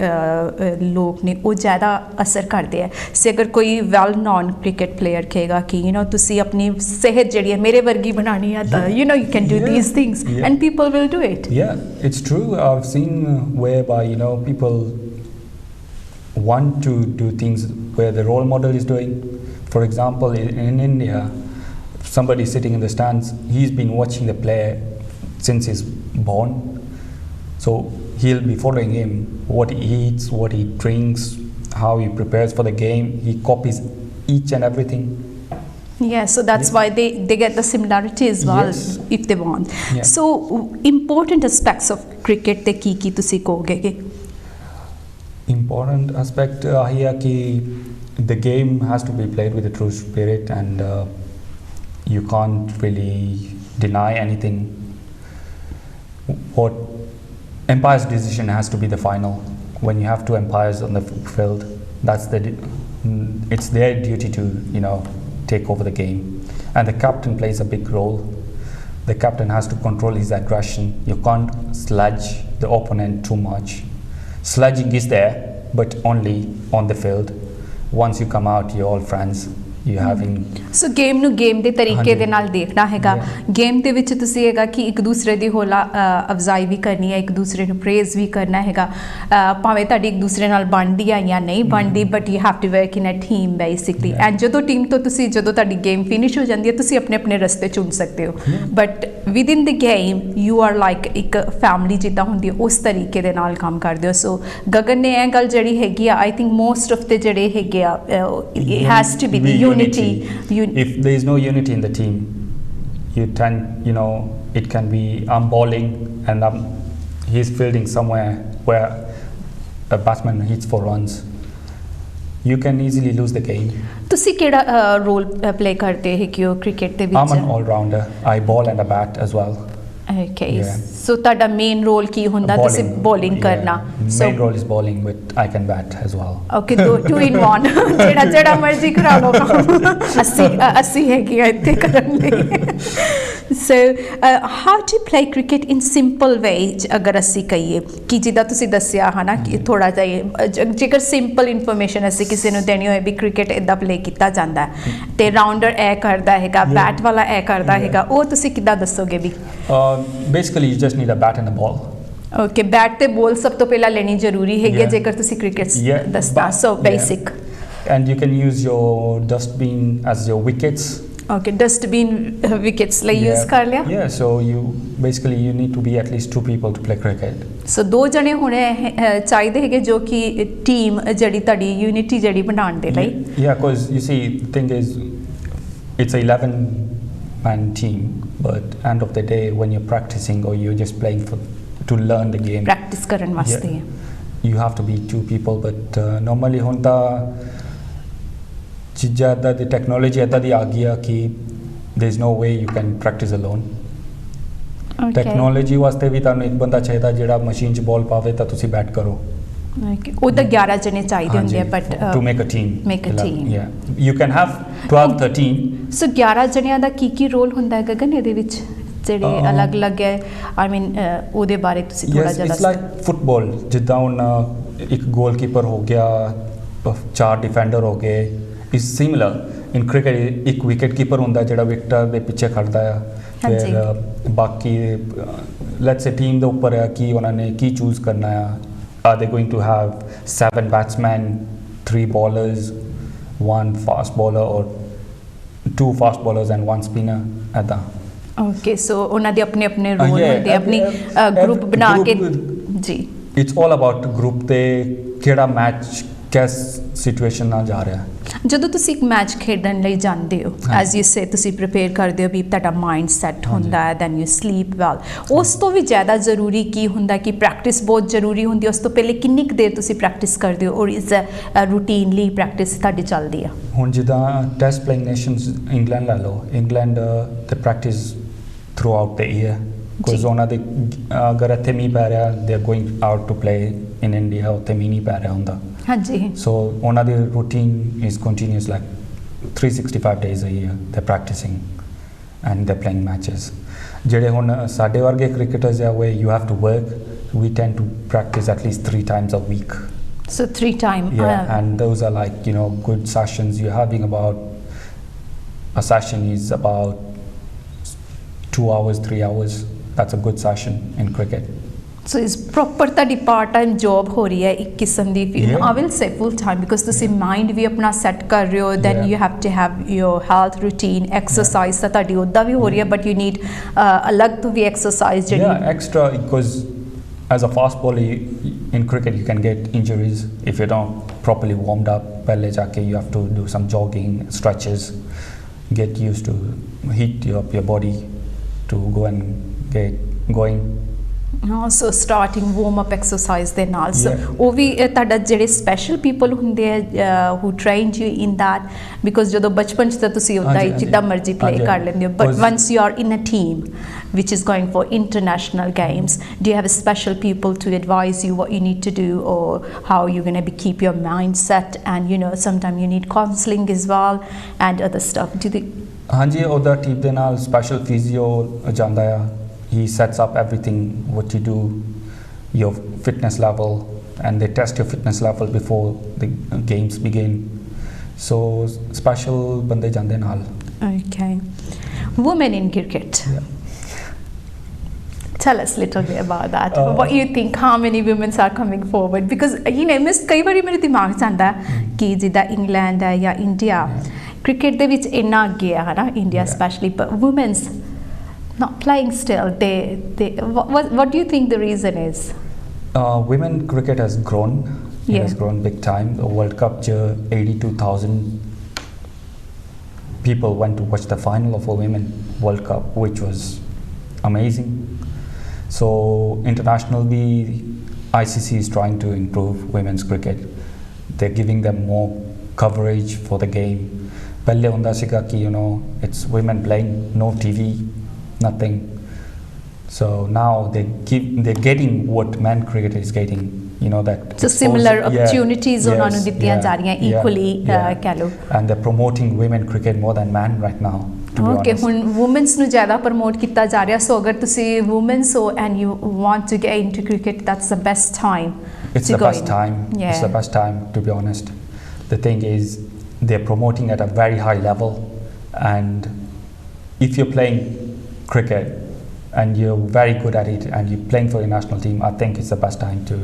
ਲੋਕ ਨੇ ਉਹ ਜ਼ਿਆਦਾ ਅਸਰ ਕਰਦੇ ਆ ਸੇ ਅਗਰ ਕੋਈ ਵੈਲ ਨੋਨ ਕ੍ਰਿਕਟ ਪਲੇਅਰ ਕਹੇਗਾ ਕਿ ਤੁਸੀਂ ਆਪਣੀ ਸਿਹਤ ਜਿਹੜੀ ਹੈ ਮੇਰੇ ਵਰਗੀ ਬਣਾਉਣੀ ਹੈ ਤਾਂ you can do these things and people will do it. Yeah, it's true. I've seen whereby people want to do things where the role model is doing. For example, in India, somebody sitting in the stands, he's been watching the player since he's born. So he'll be following him, what he eats, what he drinks, how he prepares for the game. He copies each and everything. Yeah, so that's why they get the similarity as well, Yes. if they want. Yeah. So important aspects of cricket te ki ਤੁਸੀਂ ਕਹੋਗੇ? Important aspect here ki the game has to be played with a true spirit, and you can't really deny anything. What umpire's decision has to be the final. When you have two umpires on the field, that's it's their duty to take over the game, and the captain plays a big role. The captain has to control his aggression. You can't sludge the opponent too much. Sludging is there, but only on the field. Once you come out, you're all friends. You having so game ਨੂੰ game ਦੇ ਤਰੀਕੇ ਦੇ ਨਾਲ ਦੇਖਣਾ ਹੈਗਾ। Game ਦੇ ਵਿੱਚ ਤੁਸੀਂ ਹੈਗਾ ਕਿ ਇੱਕ ਦੂਸਰੇ ਦੀ ਹੌਲਾ ਅਫਜ਼ਾਈ ਵੀ ਕਰਨੀ ਹੈ, ਇੱਕ ਦੂਸਰੇ ਨੂੰ ਪ੍ਰੇਜ਼ ਵੀ ਕਰਨਾ ਹੈਗਾ, ਭਾਵੇਂ ਤੁਹਾਡੀ ਇੱਕ ਦੂਸਰੇ ਨਾਲ ਬਣਦੀ ਆ ਜਾਂ ਨਹੀਂ ਬਣਦੀ, but you have to work in a team basically. And ਜਦੋਂ ਟੀਮ ਤੋਂ ਜਦੋਂ ਤੁਹਾਡੀ ਗੇਮ ਫਿਨਿਸ਼ ਹੋ ਜਾਂਦੀ ਹੈ, ਤੁਸੀਂ ਆਪਣੇ ਆਪਣੇ ਰਸਤੇ ਚੁਣ ਸਕਦੇ ਹੋ, but with in the game you are like ਇੱਕ ਫੈਮਿਲੀ ਜਿੱਦਾਂ ਹੁੰਦੀ ਹੈ, ਉਸ ਤਰੀਕੇ ਦੇ ਨਾਲ ਕੰਮ ਕਰਦੇ ਹੋ। ਸੋ ਗਗਨ ਨੇ ਇਹ ਗੱਲ ਜਿਹੜੀ ਹੈਗੀ ਆ, ਆਈ ਥਿੰਕ ਮੋਸਟ ਆਫ ਦੇ ਜਿਹੜੇ ਹੈਗੇ ਆ, it has to be unity. If there is no unity in the team, you tend, it can be I'm bowling and he's fielding somewhere where a batsman hits for runs. You can easily lose the game. ਤੁਸੀਂ ਕਿਹੜਾ role play ਕਰਦੇ ਹੈਗੇ ਹੋ cricket ਦੇ ਵਿੱਚ? I'm an all-rounder. I bowl and I bat as well. Okay. So ਤੁਹਾਡਾ main role ਕੀ ਹੁੰਦਾ? ਤੁਸੀਂ ਬੋਲਿੰਗ ਕਰਨਾ? Main role is bowling, but I can bat as well. Okay, two in one. ਜਿਹੜਾ ਮਰਜ਼ੀ ਕਰਾ ਲਓ ਕੰਮ। ਅਸੀਂ ਹੈਗੇ ਆ ਇੱਥੇ ਕਰਨ ਲਈ। So how to play cricket in simple way, ਅਗਰ ਅਸੀਂ ਕਹੀਏ ਕਿ ਜਿੱਦਾਂ ਤੁਸੀਂ ਦੱਸਿਆ ਹੈ ਨਾ ਕਿ ਥੋੜਾ ਜਿਹਾ ਜੇਕਰ ਸਿੰਪਲ ਇਨਫੋਰਮੇਸ਼ਨ ਅਸੀਂ ਕਿਸੇ ਨੂੰ ਦੇਣੀ ਹੋਏ ਵੀ ਕ੍ਰਿਕਟ ਇੱਦਾਂ ਪਲੇ ਕੀਤਾ ਜਾਂਦਾ ਤੇ ਰਾਊਂਡਰ ਇਹ ਕਰਦਾ ਹੈਗਾ, ਬੈਟ ਵਾਲਾ ਇਹ ਕਰਦਾ ਹੈਗਾ, ਉਹ ਤੁਸੀਂ ਕਿੱਦਾਂ ਦੱਸੋਗੇ ਵੀ? Basically you just need a bat and a ball. Okay, bat ਤੇ ਬੋਲ ਸਭ ਤੋਂ ਪਹਿਲਾਂ ਲੈਣੀ ਜ਼ਰੂਰੀ ਹੈਗੀ ਹੈ ਜੇਕਰ ਤੁਸੀਂ ਕ੍ਰਿਕਟ ਦੱਸਦਾ। ਸੋ basic. And you can use your dustbin as your wickets. Okay, dustbin wickets ਲਈ use ਕਰ ਲਿਆ? Yeah, so you need to be at least 2 people to play cricket. So 2 ਜਣੇ ਹੋਣੇ ਚਾਹੀਦੇ ਹੈਗੇ ਜੋ ਕਿ ਟੀਮ ਜਿਹੜੀ ਤੁਹਾਡੀ ਯੂਨਿਟੀ ਜਿਹੜੀ ਬਣਾਉਣ ਦੇ ਲਈ। Yeah, because you see, the thing is, it's a 11-man team, but end of the day when you're practicing or you're just playing to learn the game, practice ਕਰਨ ਵਾਸਤੇ you have to be 2 people, but normally ਹੁਣ ਤਾਂ ਚੀਜ਼ਾਂ ਇੱਦਾਂ ਦੀ technology ਇੱਦਾਂ ਦੀ ਆ ਗਈ ਆ ਕਿ there is no way you can practice alone. Technology ਵਾਸਤੇ ਵੀ ਤੁਹਾਨੂੰ ਇੱਕ ਬੰਦਾ ਚਾਹੀਦਾ ਜਿਹੜਾ ਮਸ਼ੀਨ 'ਚ ਬਾਲ ਪਾਵੇ ਤਾਂ ਤੁਸੀਂ ਬੈਟ ਕਰੋ। ਉਹ ਤਾਂ 11 ਜਣੇ ਚਾਹੀਦੇ ਹੁੰਦੇ ਆ, but to make a team. Yeah, you can have 12, 13. ਸੋ 11 ਜਣਿਆਂ ਦਾ ਕੀ ਰੋਲ ਹੁੰਦਾ ਹੈ ਗਗਨ ਇਹਦੇ ਵਿੱਚ, ਜਿਹੜੇ ਅਲੱਗ-ਅਲੱਗ ਹੈ? ਆਈ ਮੀਨ ਉਹਦੇ ਬਾਰੇ ਤੁਸੀਂ ਥੋੜਾ ਜਿਹਾ ਦੱਸੋ। ਇਟਸ ਲਾਈਕ ਫੁੱਟਬਾਲ, ਜਿੱਦਾਂ ਹੁਣ ਇੱਕ ਗੋਲਕੀਪਰ ਹੋ ਗਿਆ, 4 ਡਿਫੈਂਡਰ ਹੋ ਗਏ। It's similar in cricket. ਇੱਕ ਵਿਕਟ ਕੀਪਰ ਹੁੰਦਾ ਜਿਹੜਾ ਵਿਕਟਾਂ ਦੇ ਪਿੱਛੇ ਖੜਦਾ ਆ, ਫਿਰ ਬਾਕੀ ਲੈਟਸ ਸੇ ਟੀਮ ਦੇ ਉੱਪਰ ਆ ਕਿ ਉਹਨਾਂ ਨੇ ਕੀ ਚੂਜ਼ ਕਰਨਾ ਆ। Are they going to have 7 batsmen, 3 bowlers, 1 fast bowler, or 2 fast bowlers and 1 spinner? Adda. Okay, so ਉਹਨਾਂ ਦੇ ਆਪਣੇ ਰੋਲ ਹੁੰਦੇ, ਆਪਣੀ ਗਰੁੱਪ ਬਣਾ ਕੇ ਜੀ। It's all about group ਤੇ ਕਿਹੜਾ ਮੈਚ ਕਿਸ ਸਿਚੁਏਸ਼ਨ ਨਾਲ ਜਾ ਰਿਹਾ। ਜਦੋਂ ਤੁਸੀਂ ਇੱਕ ਮੈਚ ਖੇਡਣ ਲਈ ਜਾਂਦੇ ਹੋ, ਐਜ਼ ਯੂ ਸੇ ਤੁਸੀਂ ਪ੍ਰਿਪੇਅਰ ਕਰਦੇ ਹੋ ਵੀ ਤੁਹਾਡਾ ਮਾਈਂਡ ਸੈੱਟ ਹੁੰਦਾ ਹੈ, ਦੈਨ ਯੂ ਸਲੀਪ ਵੈਲ। ਉਸ ਤੋਂ ਵੀ ਜ਼ਿਆਦਾ ਜ਼ਰੂਰੀ ਕੀ ਹੁੰਦਾ ਕਿ ਪ੍ਰੈਕਟਿਸ ਬਹੁਤ ਜ਼ਰੂਰੀ ਹੁੰਦੀ ਹੈ। ਉਸ ਤੋਂ ਪਹਿਲੇ ਕਿੰਨੀ ਕੁ ਦੇਰ ਤੁਸੀਂ ਪ੍ਰੈਕਟਿਸ ਕਰਦੇ ਹੋ, ਔਰ ਇਸ ਰੂਟੀਨਲੀ ਪ੍ਰੈਕਟਿਸ ਤੁਹਾਡੀ ਚੱਲਦੀ ਆ? ਹੁਣ ਜਿੱਦਾਂ ਟੈਸਟ ਪਲੇਇੰਗ ਨੇਸ਼ਨਸ ਇੰਗਲੈਂਡ ਲੈ ਲਓ, ਇੰਗਲੈਂਡ ਤੇ practice throughout the year, because ਉਹਨਾਂ ਦੇ ਅਗਰ ਇੱਥੇ ਮੀਂਹ ਪੈ ਰਿਹਾ, they are going out to play in India, ਉੱਥੇ ਮੀਂਹ ਨਹੀਂ ਪੈ ਰਿਹਾ ਹੁੰਦਾ। ਹਾਂਜੀ। ਸੋ ਉਹਨਾਂ ਦੀ routine is continuous, like 365 days a year they're practicing and they're playing matches. ਜਿਹੜੇ ਹੁਣ ਸਾਡੇ ਵਰਗੇ ਕ੍ਰਿਕਟਰਸ ਆ, where you have to work, we tend to practice at least 3 times a week. So 3 times? Yeah, and those are like, good sessions. You're having about, a session is about 2 hours, 3 hours. That's a good session in cricket. So it's proper ਤੁਹਾਡੀ part time job ਹੋ ਰਹੀ ਹੈ ਇੱਕ ਕਿਸਮ ਦੀ। I will say full time, because ਤੁਸੀਂ mind ਵੀ ਆਪਣਾ set ਕਰ ਰਹੇ ਹੋ, then you have to have your health routine, exercise ਤਾਂ ਤੁਹਾਡੀ ਉੱਦਾਂ ਵੀ ਹੋ ਰਹੀ ਹੈ, but you need ਅਲੱਗ ਤੋਂ ਵੀ exercise ਜਿਹੜੀ। Yeah, extra, because as a fast bowler in cricket you can get injuries if you're not properly warmed up. Pehle jaake you have to do some jogging, stretches, get used to heat up your body to go and get going. So starting warm up exercise ਦੇ ਨਾਲ so ਉਹ ਵੀ ਤੁਹਾਡਾ ਜਿਹੜੇ special people ਹੁੰਦੇ ਆ who trained you in that because ਜਦੋਂ ਬਚਪਨ ਚ ਤਾਂ ਤੁਸੀਂ ਉਦਾਂ ਹੀ ਜਿੱਦਾਂ ਮਰਜ਼ੀ ਪਲੇ ਕਰ ਲੈਂਦੇ ਹੋ but once you are in a team which is going for international games do you have special people to advise you what you need to do or how you're going to keep your mind set and you know sometimes you need counseling as well and other stuff do you ਹਾਂਜੀ ਉਹਦਾ team ਦੇ ਨਾਲ special physio ਜਾਂਦਾ ਆ he sets up everything what you do your fitness level and they test your fitness level before the games begin so special bande jande naal. Okay, women in cricket, tell us a little bit about that. What you think, how many women are coming forward because you know miss ਕਈ ਵਾਰੀ ਮੇਰੇ ਦਿਮਾਗ ਚ ਆਂਦਾ ਕਿ ਜਿੱਦਾਂ England ਹੈ ਜਾਂ ਇੰਡੀਆ ਕ੍ਰਿਕਟ ਦੇ ਵਿੱਚ ਇੰਨਾ ਅੱਗੇ ਹੈ ਨਾ India specially but women's not playing still they what do you think the reason is? Women cricket has grown. It has grown big time. The World Cup 82,000 people went to watch the final of a women World Cup which was amazing. So internationally ICC is trying to improve women's cricket. They're giving them more coverage for the game. Pehle hunda siga ki you know it's women playing, no TV, nothing. So now they're getting what men cricket is getting. You know that. So similar opportunities ਉਹਨਾਂ ਨੂੰ ਦਿੱਤੀਆਂ ਜਾ ਰਹੀਆਂ equally ਕਹਿ ਲਓ. And they're promoting women cricket more than men right now. Okay, ਹੁਣ women's ਨੂੰ ਜ਼ਿਆਦਾ promote ਕੀਤਾ ਜਾ ਰਿਹਾ so ਅਗਰ ਤੁਸੀਂ women's ਹੋ and you want to get into cricket that's the best time. It's the best time. It's the best time to be honest. The thing is they're promoting at a very high level and if you're playing cricket and you're very good at it and you're playing for your national team I think it's the best time to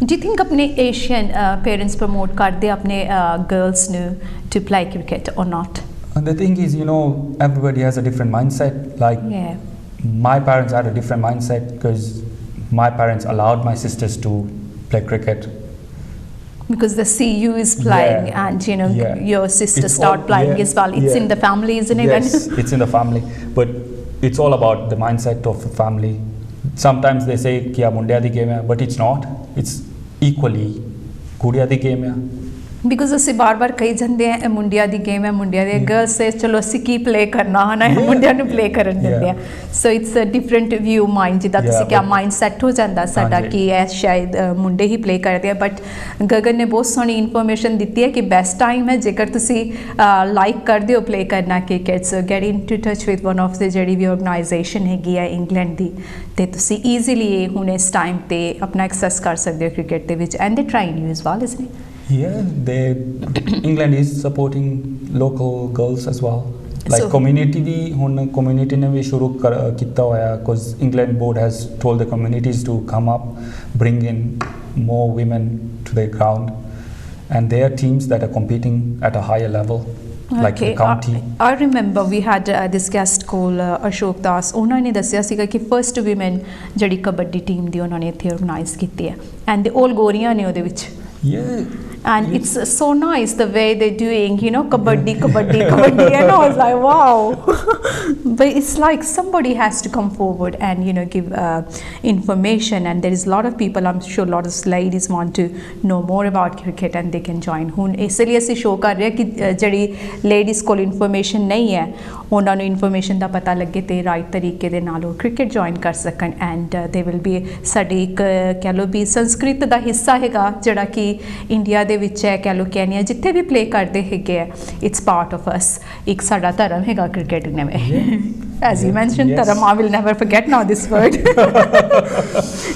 do you think apne Asian parents promote karde apne girls nu to play cricket or not? And the thing is you know everybody has a different mindset like my parents had a different mindset because my parents allowed my sisters to play cricket because they see you is playing and you know your sister start playing as well it's in the family isn't it? Yes, it's in the family but it's all about the mindset of the family. Sometimes they say ki mundiya di game hai but it's not, it's equally kudiya di game hai because ਅਸੀਂ ਬਾਰ-ਬਾਰ ਕਹੀ ਜਾਂਦੇ ਆ ਮੁੰਡਿਆਂ ਦੀ game ਹੈ ਮੁੰਡਿਆਂ ਦੀ girls ਸੇ ਚਲੋ ਅਸੀਂ ਕੀ ਪਲੇ ਕਰਨਾ ਹੈ ਨਾ ਮੁੰਡਿਆਂ ਨੂੰ ਪਲੇ ਕਰਨ ਦਿੰਦੇ ਆ so it's a different view mind ਜਿੱਦਾਂ ਤੁਸੀਂ ਕਿਹਾ ਮਾਈਂਡ ਸੈੱਟ ਹੋ ਜਾਂਦਾ ਸਾਡਾ ਕਿ ਇਹ ਸ਼ਾਇਦ ਮੁੰਡੇ ਹੀ ਪਲੇ ਕਰਦੇ ਆ ਬਟ ਗਗਨ ਨੇ ਬਹੁਤ ਸੋਹਣੀ ਇਨਫੋਰਮੇਸ਼ਨ ਦਿੱਤੀ ਹੈ ਕਿ ਬੈਸਟ ਟਾਈਮ ਹੈ ਜੇਕਰ ਤੁਸੀਂ ਲਾਈਕ ਕਰਦੇ ਹੋ ਪਲੇ ਕਰਨਾ cricket so get in to touch with one of the ਜਿਹੜੀ ਵੀ ਆਰਗੇਨਾਈਜੇਸ਼ਨ ਹੈਗੀ ਹੈ ਇੰਗਲੈਂਡ ਦੀ ਤੇ ਤੁਸੀਂ ਈਜ਼ੀਲੀ ਹੁਣ ਇਸ ਟਾਈਮ ਤੇ ਆਪਣਾ ਐਕਸੈਸ ਕਰ ਸਕਦੇ ਹੋ ਕ੍ਰਿਕਟ ਦੇ ਵਿੱਚ and they trying you as well isn't England is supporting local girls as well. Like community भी हुन community ने भी शुरू किया हुआ है because England board has told the communities to come up, bring in more women to the ground, and there are teams that are competing at a higher level. Like the county. I remember we had this guest called Ashok Das. ਉਹਨਾਂ ਨੇ ਦੱਸਿਆ ਸੀਗਾ ਕਿ first women ਜਿਹੜੀ kabaddi team ਦੀ ਉਹਨਾਂ ਨੇ ਇੱਥੇ organise ਕੀਤੀ ਹੈ and they all ਗੋਰੀਆਂ ਨੇ ਉਹਦੇ ਵਿੱਚ. And it's so nice the way they're doing, you know, kabaddi, and I was like, wow. But it's like somebody has to come forward and, you know, give information, and there is a lot of people, I'm sure a lot of ladies want to know more about cricket and they can join. ਹੁਣ ਇਸ ਲਈ ਅਸੀਂ show ਕਰ ਰਹੇ ਕਿ ਜਿਹੜੀ ladies ਕੋਲ information ਨਹੀਂ ਹੈ ਉਹਨਾਂ ਨੂੰ ਇਨਫੋਰਮੇਸ਼ਨ ਦਾ ਪਤਾ ਲੱਗੇ ਤੇ ਰਾਈਟ ਤਰੀਕੇ ਦੇ ਨਾਲ ਉਹ ਕ੍ਰਿਕਟ ਜੁਆਇਨ ਕਰ ਸਕਣ ਐਂਡ ਦੇ ਵਿਲ ਬੀ ਸਾਡੀ ਇੱਕ ਕਹਿ ਲਓ ਵੀ ਸੰਸਕ੍ਰਿਤ ਦਾ ਹਿੱਸਾ ਹੈਗਾ ਜਿਹੜਾ ਕਿ ਇੰਡੀਆ ਦੇ ਵਿੱਚ ਹੈ ਕਹਿ ਲਓ ਕੈਨੀਆ ਜਿੱਥੇ ਵੀ ਪਲੇ ਕਰਦੇ ਹੈਗੇ ਆ ਇਟਸ ਪਾਰਟ ਆਫ ਅਸ ਇੱਕ ਸਾਡਾ ਧਰਮ ਹੈਗਾ ਕ੍ਰਿਕਟ ਨੇ as you mentioned Taram, I will never forget now this word.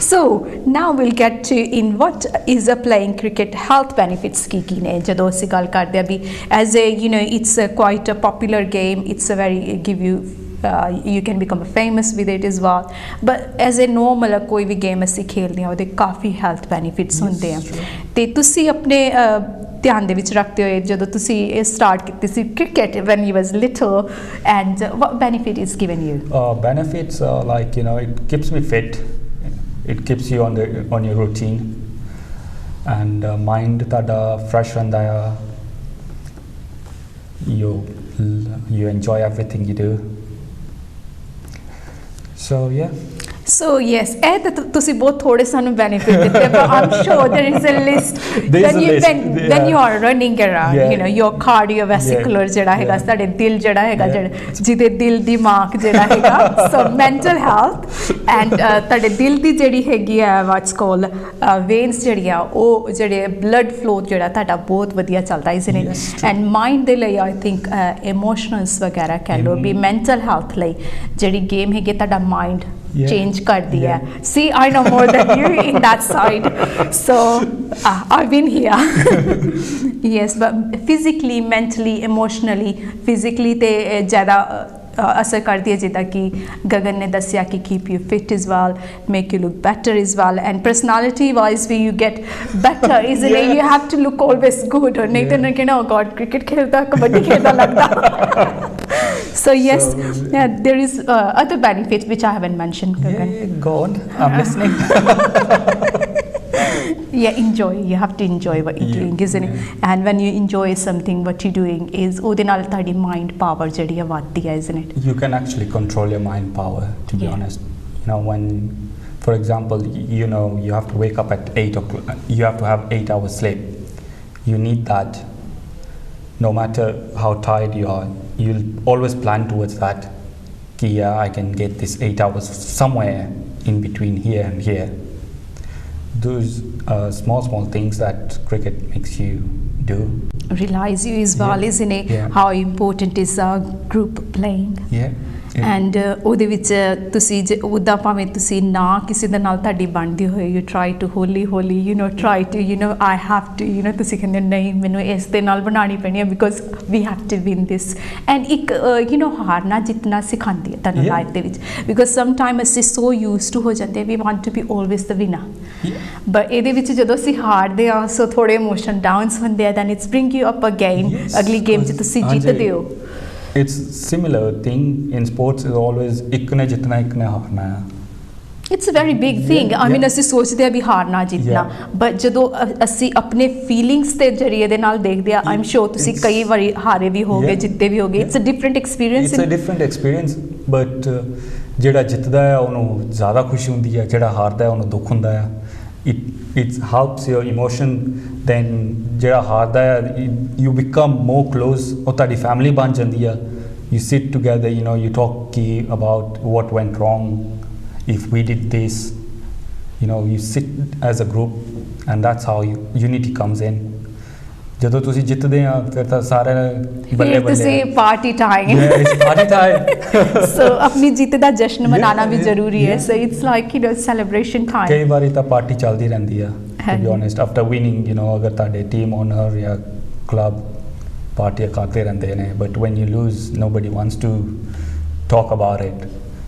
So now we'll get to in what is a playing cricket health benefits ki ne jadon ਅਸੀਂ ਗੱਲ ਕਰਦੇ ਆ ਵੀ as a you know it's a quite a popular game, it's a very give you you can become famous with it as well, but as a normal ਕੋਈ ਵੀ game ਅਸੀਂ ਖੇਲਦੇ ਆ ਉਹਦੇ ਕਾਫੀ health benefits ਹੁੰਦੇ ਆ ਤੇ ਤੁਸੀਂ ਆਪਣੇ ਧਿਆਨ ਦੇ ਵਿੱਚ ਰੱਖਦੇ ਹੋਏ ਜਦੋਂ ਤੁਸੀਂ ਇਹ ਸਟਾਰਟ ਕੀਤੀ ਸੀ cricket when you was little and what benefit is given you? Benefits like you know it keeps me fit it keeps you on your routine, and mind tada fresh rehanda hai. You enjoy everything you do. So yeah. So yes, ਇਹ ਤਾਂ ਤੁਸੀਂ ਬਹੁਤ ਥੋੜੇ ਸਾਨੂੰ benefit ਦਿੱਤੇ, but I'm sure there is a list when you are running around, you know, your cardiovascular ਜਿਹੜਾ ਹੈਗਾ, ਤੁਹਾਡੇ ਦਿਲ ਜਿਹੜਾ ਹੈਗਾ, ਜਿਹਦੇ ਦਿਲ ਦਿਮਾਗ ਜਿਹੜਾ ਹੈਗਾ, so mental health and ਤੁਹਾਡੇ ਦਿਲ ਦੀ ਜਿਹੜੀ ਹੈਗੀ ਆ what's called veins ਜਿਹੜੀ ਆ, ਉਹ ਜਿਹੜੇ blood flow ਜਿਹੜਾ ਤੁਹਾਡਾ ਬਹੁਤ ਵਧੀਆ ਚੱਲਦਾ, isn't it? And mind ਦੇ ਲਈ I think emotions ਵਗੈਰਾ ਕਹਿ ਲਓ ਵੀ mental health ਲਈ ਜਿਹੜੀ game ਹੈਗੀ ਤੁਹਾਡਾ mind change kar diya. See, I know more than you in that side, so I've been here. Yes, but physically, mentally, emotionally, physically te zyada असर करती है, जिदा कि गगन ने दसिया कि keep you fit as well, make you look better as well, and personality wise we you get better, isn't it? You have to look always good, or नहीं तो ना कि ना, oh God, cricket खेलता, कबड्डी खेलता लगता. So yes, there is other benefits which I haven't mentioned, Gagan. Yeah, go on, I'm listening. Yeah, enjoy. You have to enjoy what you're doing, isn't it? And when you enjoy something, what you're doing is ਉਹਦੇ ਨਾਲ ਤੁਹਾਡੀ mind power ਜਿਹੜੀ ਆ ਵੱਧਦੀ ਹੈ, isn't it? You can actually control your mind power, to be honest. You know, when, for example, you know, you have to wake up at 8 o'clock, you have to have 8 hours sleep. You need that. No matter how tired you are, you'll always plan towards that. Yeah, I can get this 8 hours somewhere in between here and here. Those small things that cricket makes you do. Realize you as well, isn't it? How important is group playing? And ਉਹਦੇ ਵਿੱਚ ਤੁਸੀਂ ਜੇ ਉੱਦਾਂ ਭਾਵੇਂ ਤੁਸੀਂ ਨਾ ਕਿਸੇ ਦੇ ਨਾਲ ਤੁਹਾਡੀ ਬਣਦੀ ਹੋਏ, you try to holi you know, try to, you know, I have to, you know, ਤੁਸੀਂ ਕਹਿੰਦੇ ਨਹੀਂ ਮੈਨੂੰ ਇਸ ਦੇ ਨਾਲ ਬਣਾਉਣੀ ਪੈਣੀ ਹੈ because we have to win this. And ਇੱਕ you know, ਹਾਰਨਾ ਜਿੱਤਣਾ ਸਿਖਾਉਂਦੀ ਹੈ ਤੁਹਾਨੂੰ ਲਾਈਫ ਦੇ ਵਿੱਚ, because sometimes ਅਸੀਂ so used to ਹੋ ਜਾਂਦੇ we want to be always the winner. But ਇਹਦੇ ਵਿੱਚ ਜਦੋਂ ਅਸੀਂ ਹਾਰਦੇ ਹਾਂ, so ਥੋੜੇ emotion downs ਹੁੰਦੇ ਆ, then it's bring you up again. ਅਗਲੀ ਗੇਮ 'ਚ ਤੁਸੀਂ ਜਿੱਤਦੇ ਹੋ. It's similar thing in sports, is always ਇੱਕ ਨੇ ਜਿੱਤਣਾ ਇੱਕ ਨੇ ਹਾਰਨਾ ਹੈ. It's a very big thing. I mean, ਅਸੀਂ ਸੋਚਦੇ ਆ ਵੀ ਹਾਰਨਾ ਜਿੱਤਣਾ, but ਜਦੋਂ ਅਸੀਂ ਆਪਣੇ feelings ਦੇ ਜਰੀਏ ਦੇ ਨਾਲ ਦੇਖਦੇ ਆ, I'm sure ਤੁਸੀਂ ਕਈ ਵਾਰੀ ਹਾਰੇ ਵੀ ਹੋਗੇ, ਜਿੱਤੇ ਵੀ ਹੋਗੇ. It's a different experience. It's a different experience, but ਜਿਹੜਾ ਜਿੱਤਦਾ ਹੈ ਉਹਨੂੰ ਜ਼ਿਆਦਾ ਖੁਸ਼ੀ ਹੁੰਦੀ ਹੈ, ਜਿਹੜਾ ਹਾਰਦਾ ਹੈ ਉਹਨੂੰ ਦੁੱਖ ਹੁੰਦਾ ਹੈ. It helps your emotion. Then ਜਿਹੜਾ ਹਾਰਦਾ ਹੈ, you become more close, ਉਹ ਤੁਹਾਡੀ family ਬਣ ਜਾਂਦੀ ਹੈ. You sit together, you know, you talk about what went wrong, if we did this, you know, you sit as a group, and that's how unity comes in. ਜਦੋਂ ਤੁਸੀਂ ਜਿੱਤਦੇ ਆ ਫਿਰ ਤਾਂ ਸਾਰੇ ਬੱਲੇ ਬੱਲੇ, ਤੁਸੀਂ party time, it's party time. So ਆਪਣੀ ਜਿੱਤ ਦਾ ਜਸ਼ਨ ਮਨਾਉਣਾ ਵੀ ਜ਼ਰੂਰੀ ਹੈ. So it's like, you know, celebration time. ਕਈ ਵਾਰੀ ਤਾਂ ਪਾਰਟੀ ਚੱਲਦੀ ਰਹਿੰਦੀ ਆ, to be honest, after winning, you know, ਅਗਰ ਤੁਹਾਡੇ ਟੀਮ ਓਨਰ ਜਾਂ ਕਲੱਬ ਪਾਰਟੀਆਂ ਕਰਦੇ ਰਹਿੰਦੇ ਨੇ, but when you lose nobody wants to talk about it.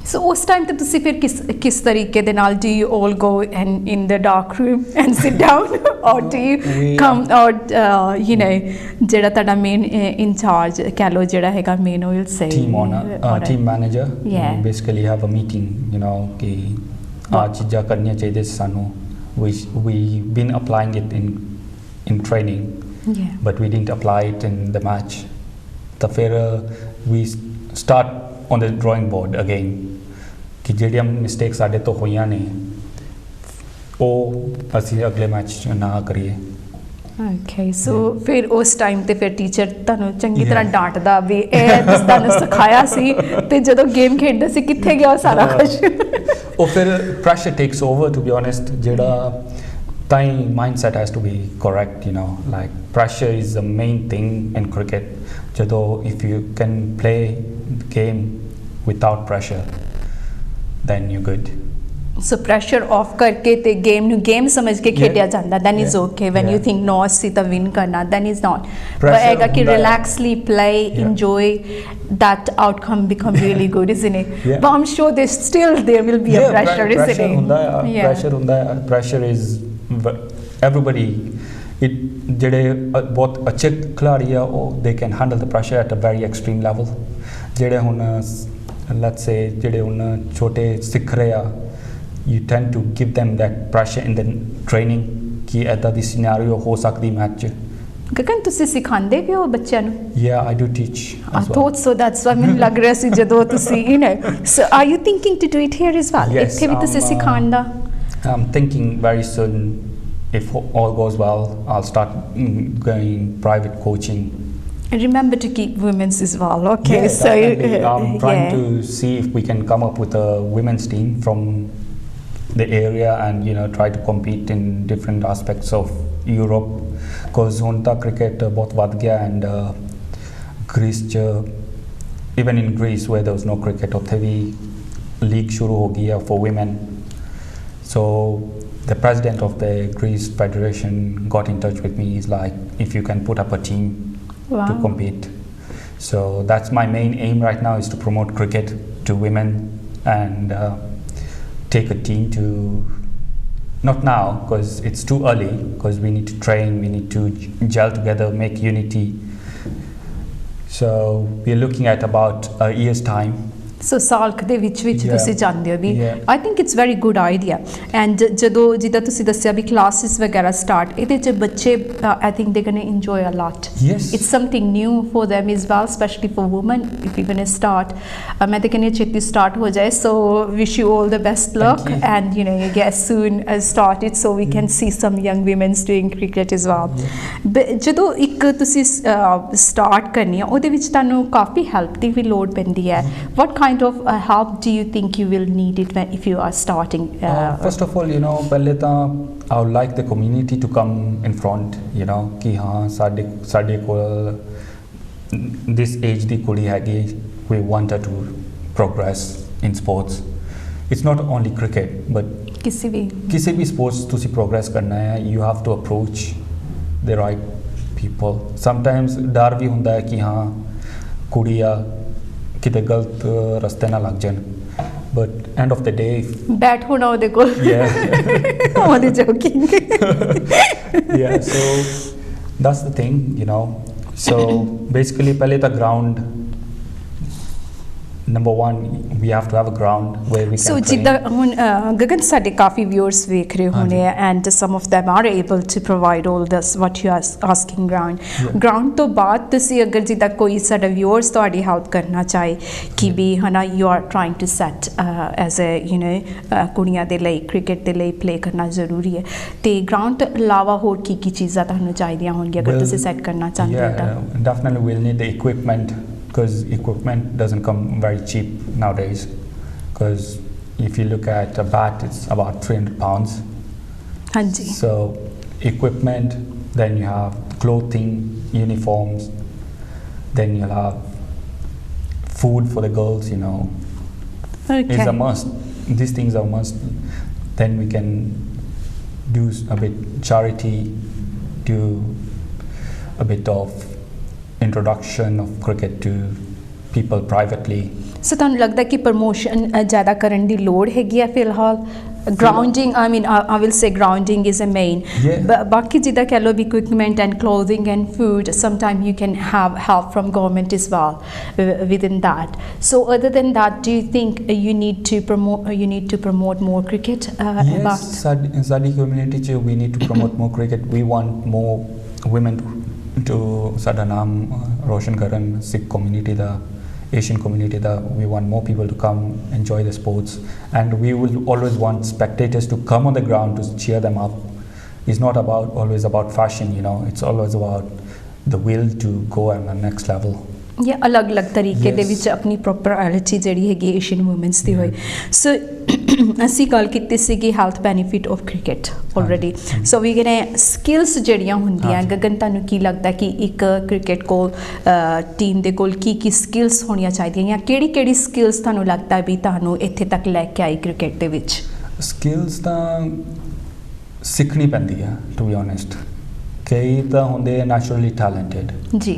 So ਉਸ ਟਾਈਮ ਤੇ ਤੁਸੀਂ ਫਿਰ ਕਿਸ ਤਰੀਕੇ ਦੇ ਨਾਲ, do you all go and in the dark room and sit down, or do you come, or you know, ਜਿਹੜਾ ਤੁਹਾਡਾ ਮੇਨ ਇੰਚਾਰਜ ਕਹਿ ਲਓ ਜਿਹੜਾ ਹੈਗਾ ਮੇਨ, ਉਹ will say team owner, team manager, basically have a meeting, you know, ਕਿ ਆਹ ਚੀਜ਼ਾਂ ਕਰਨੀਆਂ ਚਾਹੀਦੀਆਂ ਸਾਨੂੰ, we've been applying it in training, but we didn't apply it in the match. ਤਾਂ ਫਿਰ we start on the drawing board again, ਕਿ ਜਿਹੜੀਆਂ ਮਿਸਟੇਕ ਸਾਡੇ ਤੋਂ ਹੋਈਆਂ ਨੇ ਉਹ ਅਸੀਂ ਅਗਲੇ ਮੈਚ 'ਚ ਨਾ ਕਰੀਏ. Okay, so ਫਿਰ ਉਸ ਟਾਈਮ ਤੇ ਫਿਰ ਟੀਚਰ ਤੁਹਾਨੂੰ ਚੰਗੀ ਤਰ੍ਹਾਂ ਡਾਂਟਦਾ ਵੀ ਇਹ ਤੁਹਾਨੂੰ ਸਿਖਾਇਆ ਸੀ ਤੇ ਜਦੋਂ ਗੇਮ ਖੇਡਦੇ ਸੀ ਕਿੱਥੇ ਗਿਆ ਉਹ ਸਾਰਾ ਕੁਝ. ਉਹ ਫਿਰ pressure takes over, to be honest, ਜਿਹੜਾ ਤਾਂ ਹੀ mindset has to be correct, you know, like pressure is the main thing in cricket. ਜਦੋਂ if you can play game without pressure then you're good. So pressure off karke te game nu game samajh ke khedya janda, then is okay. When you think no assi ta win karna, then is not. But ega ki relaxedly play, enjoy, that outcome become really good, isn't it? But I'm sure there will be a pressure, isn't it? Pressure hunda hai. Pressure is everybody, it ਜਿਹੜੇ ਬਹੁਤ ਅੱਛੇ ਖਿਡਾਰੀ ਆ ਉਹ they can handle the pressure at a very extreme level. ਜਿਹੜੇ ਹੁਣ let's say ਜਿਹੜੇ ਹੁਣ ਛੋਟੇ ਸਿੱਖ ਰਹੇ ਆ, you tend to give them that pressure in the training कि ऐसा दी scenario हो सकती मैच च. ਗਗਨ ਤੁਸੀਂ ਸਿਖਾਉਂਦੇ ਵੀ ਹੋ ਬੱਚਿਆਂ ਨੂੰ? Yeah, I do teach I as well. thought so, that's why ਮੈਨੂੰ ਲੱਗ ਰਿਹਾ ਸੀ ਜਦੋਂ ਤੁਸੀਂ so are you thinking to do it here as well? Yes, ਇੱਥੇ ਵੀ ਤੁਸੀਂ ਸਿਖਾਉਣ ਦਾ? I'm thinking very soon, if all goes well, I'll start going private coaching. And remember to keep women's as well, okay? Yeah, So definitely. I'm trying yeah. to see if we can come up with a women's team from the area and try to compete in different aspects of Europe, because ਹੁਣ ਤਾਂ cricket ਬਹੁਤ ਵੱਧ ਗਿਆ and Greece even in Greece where there was no cricket ਉੱਥੇ ਵੀ league ਸ਼ੁਰੂ ਹੋ ਗਈ ਹੈ for women. So the president of the Greece Federation got in touch with me. He's like, if you can put up a team to compete. So that's my main aim right now, is to promote cricket to women and take a team to, not now because it's too early, because we need to train, we need to gel together, make unity. So we're looking at about a year's time. So ਸਾਲ ਦੇ ਵਿੱਚ ਤੁਸੀਂ ਜਾਂਦੇ ਹੋ ਵੀ I think it's very good idea. And ਜਦੋਂ ਜਿੱਦਾਂ ਤੁਸੀਂ ਦੱਸਿਆ ਵੀ ਕਲਾਸਿਸ ਵਗੈਰਾ ਸਟਾਰਟ ਇਹਦੇ ਚ ਬੱਚੇ I think they're going to enjoy a lot. Yes, it's something new for them as well, especially for women. If you're going to start ਮੈਂ ਤਾਂ ਕਹਿੰਦੀ ਛੇਤੀ start ਹੋ ਜਾਏ. So wish you all the best luck and you get soon started so we can see some young women doing cricket as well. ਜਦੋਂ ਇੱਕ ਤੁਸੀਂ start ਕਰਨੀ ਆ ਉਹਦੇ ਵਿੱਚ ਤੁਹਾਨੂੰ ਕਾਫੀ ਹੈਲਪ ਦੀ ਵੀ ਲੋੜ ਪੈਂਦੀ ਹੈ. What kind of help do you think you will need it if you are starting? First of all, ਪਹਿਲੇ ਤਾਂ I would like the community to come in front, ਕਿ ਹਾਂ ਸਾਡੇ ਕੋਲ this age ਦੀ ਕੁੜੀ ਹੈਗੀ, we want her to progress in sports. It's not only cricket, but ਕਿਸੇ ਵੀ sports ਤੁਸੀਂ progress ਕਰਨਾ ਹੈ, you have to approach the right people. Sometimes ਡਰ ਵੀ ਹੁੰਦਾ ਹੈ ਕਿ ਹਾਂ ਕੁੜੀ ਆ ਕਿਤੇ ਗਲਤ ਰਸਤੇ ਨਾ ਲੱਗ ਜਾਣ, but end of the day ਬੈਠ ਹੋਣਾ ਉਹਦੇ ਕੋਲ. ਉਹਦੇ joking. Yeah, so that's the thing, so basically ਪਹਿਲੇ ਤਾਂ ground, number one, we have to have a ground where we can train. ਜਿੱਦਾਂ ਹੁਣ ਗਗਨ ਸਾਡੇ ਕਾਫੀ viewers ਵੇਖ ਰਹੇ ਹੋਣੇ and some of them are able to provide all this what you are asking ground ਤੋਂ ਬਾਅਦ ਤੁਸੀਂ ਅਗਰ ਜਿੱਦਾਂ ਕੋਈ ਸਾਡਾ viewers ਤੁਹਾਡੀ help ਕਰਨਾ ਚਾਹੇ ਕਿ ਵੀ ਹਨਾ you are trying to set as a ਕੁੜੀਆਂ ਦੇ ਲਈ cricket ਦੇ ਲਈ play ਕਰਨਾ ਜ਼ਰੂਰੀ ਹੈ ਤੇ ground ਤੋਂ ਇਲਾਵਾ ਹੋਰ ਕੀ ਚੀਜ਼ਾਂ ਤੁਹਾਨੂੰ ਚਾਹੀਦੀਆਂ ਹੋਣਗੀਆਂ ਅਗਰ ਤੁਸੀਂ set ਕਰਨਾ ਚਾਹੁੰਦੇ ਹੋ ਤਾਂ? Definitely we'll need the equipment, because equipment doesn't come very cheap nowadays, because if you look at a bat, it's about 300 pounds. Hanji. So equipment, then you have clothing, uniforms, then you'll have food for the girls, Okay. It's a must. These things are a must. Then we can do a bit charity, do a bit of introduction of cricket to people privately. So ਤੁਹਾਨੂੰ ਲੱਗਦਾ ਕਿ promotion ਜ਼ਿਆਦਾ ਕਰਨ ਦੀ ਲੋੜ ਹੈਗੀ ਹੈ ਫਿਲਹਾਲ? Grounding, I will say grounding is a main. ਬਾਕੀ ਜਿੱਦਾਂ ਕਹਿ ਲਓ equipment and clothing and food, sometimes you can have help from government as well within that. So other than that, do you think you need to promote more cricket? Yes, ਸਾਡੀ community ਚ we need to promote more cricket. We want more women to ਸਾਡਾ ਨਾਮ ਰੋਸ਼ਨ ਕਰਨ, Sikh community the, Asian community that we want more people to come enjoy the sports, and we will always want spectators to come on the ground to cheer them up. It's not always about fashion, it's always about the will to go on the next level. ਅਲੱਗ-ਅਲੱਗ ਤਰੀਕੇ ਦੇ ਵਿੱਚ ਆਪਣੀ property ਜਿਹੜੀ ਹੈਗੀ Asian women's ਦੀ ਹੋਈ. ਸੋ ਅਸੀਂ ਗੱਲ ਕੀਤੀ ਸੀਗੀ health benefit of cricket already. So ਵੀ ਕਹਿੰਦੇ ਸਕਿੱਲਸ ਜਿਹੜੀਆਂ ਹੁੰਦੀਆਂ ਗਗਨ ਤੁਹਾਨੂੰ ਕੀ ਲੱਗਦਾ ਕਿ ਇੱਕ ਕ੍ਰਿਕਟ ਕੋਲ ਟੀਮ ਦੇ ਕੋਲ ਕੀ ਸਕਿੱਲਸ ਹੋਣੀਆਂ ਚਾਹੀਦੀਆਂ ਜਾਂ ਕਿਹੜੀ ਸਕਿੱਲਸ ਤੁਹਾਨੂੰ ਲੱਗਦਾ ਵੀ ਤੁਹਾਨੂੰ ਇੱਥੇ ਤੱਕ ਲੈ ਕੇ ਆਈ ਕ੍ਰਿਕਟ ਦੇ ਵਿੱਚ? ਸਕਿੱਲਸ ਤਾਂ ਸਿੱਖਣੀ ਪੈਂਦੀ ਆ ਟੂ ਬੀ ਓਨੈਸਟ. ਕਈ ਤਾਂ ਹੁੰਦੇ ਨੈਚੁਰਲੀ ਟੈਲੈਂਟਡ ਜੀ,